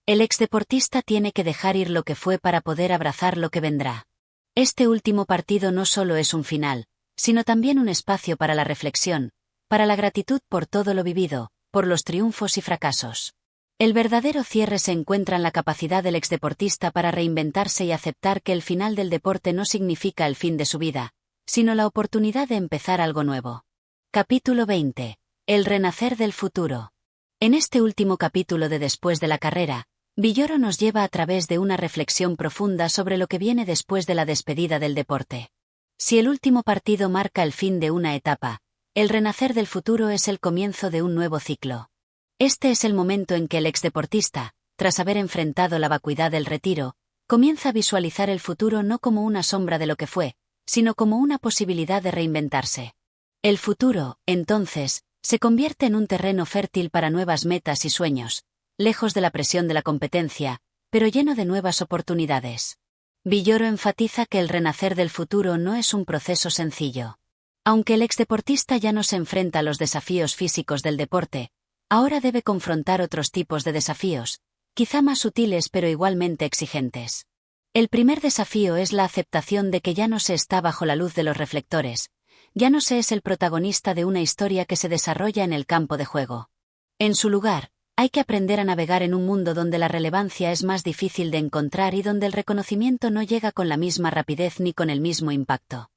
S1: El exdeportista tiene que dejar ir lo que fue para poder abrazar lo que vendrá. Este último partido no solo es un final, sino también un espacio para la reflexión, para la gratitud por todo lo vivido, por los triunfos y fracasos. El verdadero cierre se encuentra en la capacidad del exdeportista para reinventarse y aceptar que el final del deporte no significa el fin de su vida, sino la oportunidad de empezar algo nuevo. Capítulo 20. El renacer del futuro. En este último capítulo de Después de la carrera, Villoro nos lleva a través de una reflexión profunda sobre lo que viene después de la despedida del deporte. Si el último partido marca el fin de una etapa, el renacer del futuro es el comienzo de un nuevo ciclo. Este es el momento en que el exdeportista, tras haber enfrentado la vacuidad del retiro, comienza a visualizar el futuro no como una sombra de lo que fue, sino como una posibilidad de reinventarse. El futuro, entonces, se convierte en un terreno fértil para nuevas metas y sueños, lejos de la presión de la competencia, pero lleno de nuevas oportunidades. Villoro enfatiza que el renacer del futuro no es un proceso sencillo. Aunque el exdeportista ya no se enfrenta a los desafíos físicos del deporte, ahora debe confrontar otros tipos de desafíos, quizá más sutiles pero igualmente exigentes. El primer desafío es la aceptación de que ya no se está bajo la luz de los reflectores, ya no se es el protagonista de una historia que se desarrolla en el campo de juego. En su lugar, hay que aprender a navegar en un mundo donde la relevancia es más difícil de encontrar y donde el reconocimiento no llega con la misma rapidez ni con el mismo impacto.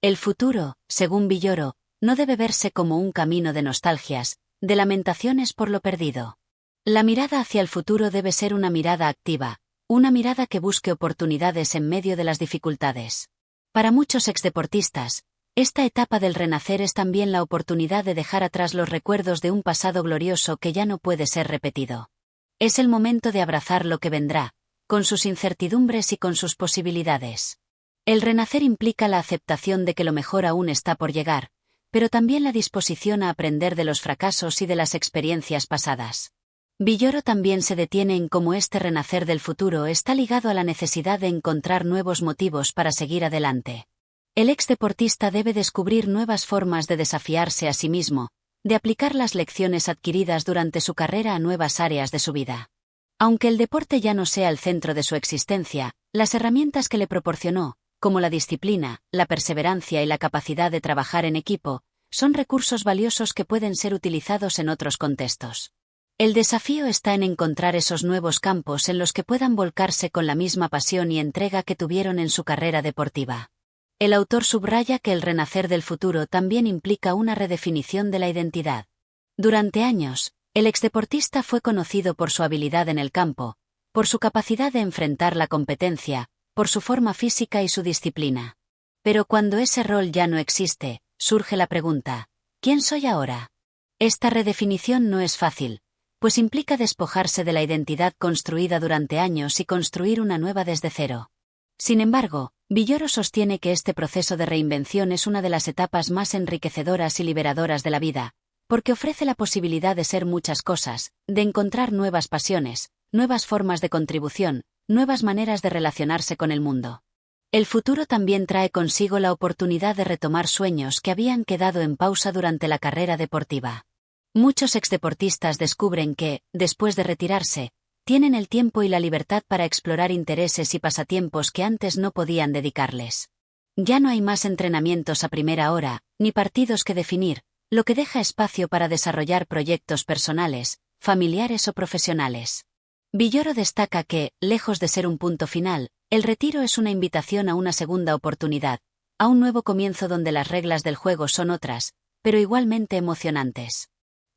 S1: El futuro, según Villoro, no debe verse como un camino de nostalgias, de lamentaciones por lo perdido. La mirada hacia el futuro debe ser una mirada activa, una mirada que busque oportunidades en medio de las dificultades. Para muchos exdeportistas, esta etapa del renacer es también la oportunidad de dejar atrás los recuerdos de un pasado glorioso que ya no puede ser repetido. Es el momento de abrazar lo que vendrá, con sus incertidumbres y con sus posibilidades. El renacer implica la aceptación de que lo mejor aún está por llegar, pero también la disposición a aprender de los fracasos y de las experiencias pasadas. Villoro también se detiene en cómo este renacer del futuro está ligado a la necesidad de encontrar nuevos motivos para seguir adelante. El ex deportista debe descubrir nuevas formas de desafiarse a sí mismo, de aplicar las lecciones adquiridas durante su carrera a nuevas áreas de su vida. Aunque el deporte ya no sea el centro de su existencia, las herramientas que le proporcionó, como la disciplina, la perseverancia y la capacidad de trabajar en equipo, son recursos valiosos que pueden ser utilizados en otros contextos. El desafío está en encontrar esos nuevos campos en los que puedan volcarse con la misma pasión y entrega que tuvieron en su carrera deportiva. El autor subraya que el renacer del futuro también implica una redefinición de la identidad. Durante años, el exdeportista fue conocido por su habilidad en el campo, por su capacidad de enfrentar la competencia, por su forma física y su disciplina. Pero cuando ese rol ya no existe, surge la pregunta: ¿quién soy ahora? Esta redefinición no es fácil, pues implica despojarse de la identidad construida durante años y construir una nueva desde cero. Sin embargo, Villoro sostiene que este proceso de reinvención es una de las etapas más enriquecedoras y liberadoras de la vida, porque ofrece la posibilidad de ser muchas cosas, de encontrar nuevas pasiones, nuevas formas de contribución, nuevas maneras de relacionarse con el mundo. El futuro también trae consigo la oportunidad de retomar sueños que habían quedado en pausa durante la carrera deportiva. Muchos exdeportistas descubren que, después de retirarse, tienen el tiempo y la libertad para explorar intereses y pasatiempos que antes no podían dedicarles. Ya no hay más entrenamientos a primera hora, ni partidos que definir, lo que deja espacio para desarrollar proyectos personales, familiares o profesionales. Villoro destaca que, lejos de ser un punto final, el retiro es una invitación a una segunda oportunidad, a un nuevo comienzo donde las reglas del juego son otras, pero igualmente emocionantes.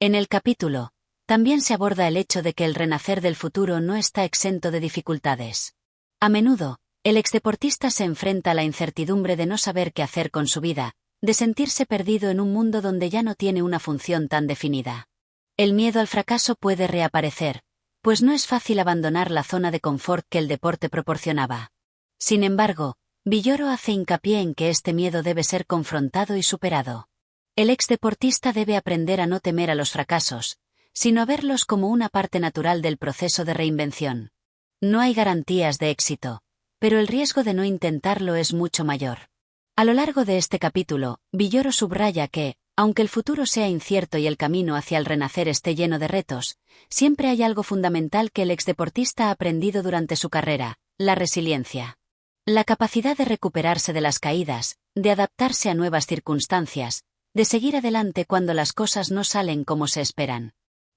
S1: En el capítulo, también se aborda el hecho de que el renacer del futuro no está exento de dificultades. A menudo, el exdeportista se enfrenta a la incertidumbre de no saber qué hacer con su vida, de sentirse perdido en un mundo donde ya no tiene una función tan definida. El miedo al fracaso puede reaparecer, pues no es fácil abandonar la zona de confort que el deporte proporcionaba. Sin embargo, Villoro hace hincapié en que este miedo debe ser confrontado y superado. El exdeportista debe aprender a no temer a los fracasos, sino a verlos como una parte natural del proceso de reinvención. No hay garantías de éxito, pero el riesgo de no intentarlo es mucho mayor. A lo largo de este capítulo, Villoro subraya que, aunque el futuro sea incierto y el camino hacia el renacer esté lleno de retos, siempre hay algo fundamental que el exdeportista ha aprendido durante su carrera: la resiliencia. La capacidad de recuperarse de las caídas, de adaptarse a nuevas circunstancias, de seguir adelante cuando las cosas no salen como se esperan.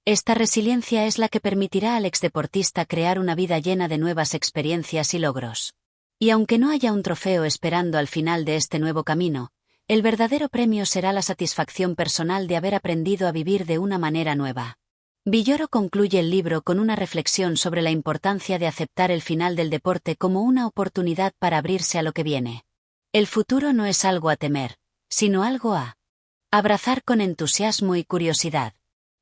S1: Esta resiliencia es la que permitirá al exdeportista crear una vida llena de nuevas experiencias y logros. Y aunque no haya un trofeo esperando al final de este nuevo camino, el verdadero premio será la satisfacción personal de haber aprendido a vivir de una manera nueva. Villoro concluye el libro con una reflexión sobre la importancia de aceptar el final del deporte como una oportunidad para abrirse a lo que viene. El futuro no es algo a temer, sino algo a abrazar con entusiasmo y curiosidad.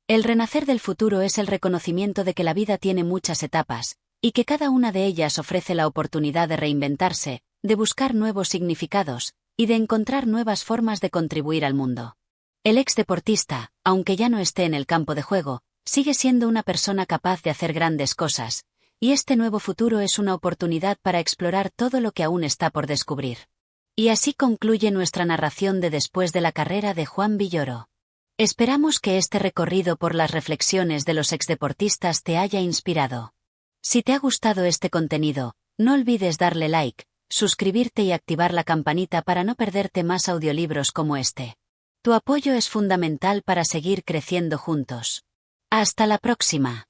S1: El renacer del futuro es el reconocimiento de que la vida tiene muchas etapas, y que cada una de ellas ofrece la oportunidad de reinventarse, de buscar nuevos significados, y de encontrar nuevas formas de contribuir al mundo. El exdeportista, aunque ya no esté en el campo de juego, sigue siendo una persona capaz de hacer grandes cosas, y este nuevo futuro es una oportunidad para explorar todo lo que aún está por descubrir. Y así concluye nuestra narración de Después de la carrera de Juan Villoro. Esperamos que este recorrido por las reflexiones de los exdeportistas te haya inspirado. Si te ha gustado este contenido, no olvides darle like, suscribirte y activar la campanita para no perderte más audiolibros como este. Tu apoyo es fundamental para seguir creciendo juntos. Hasta la próxima.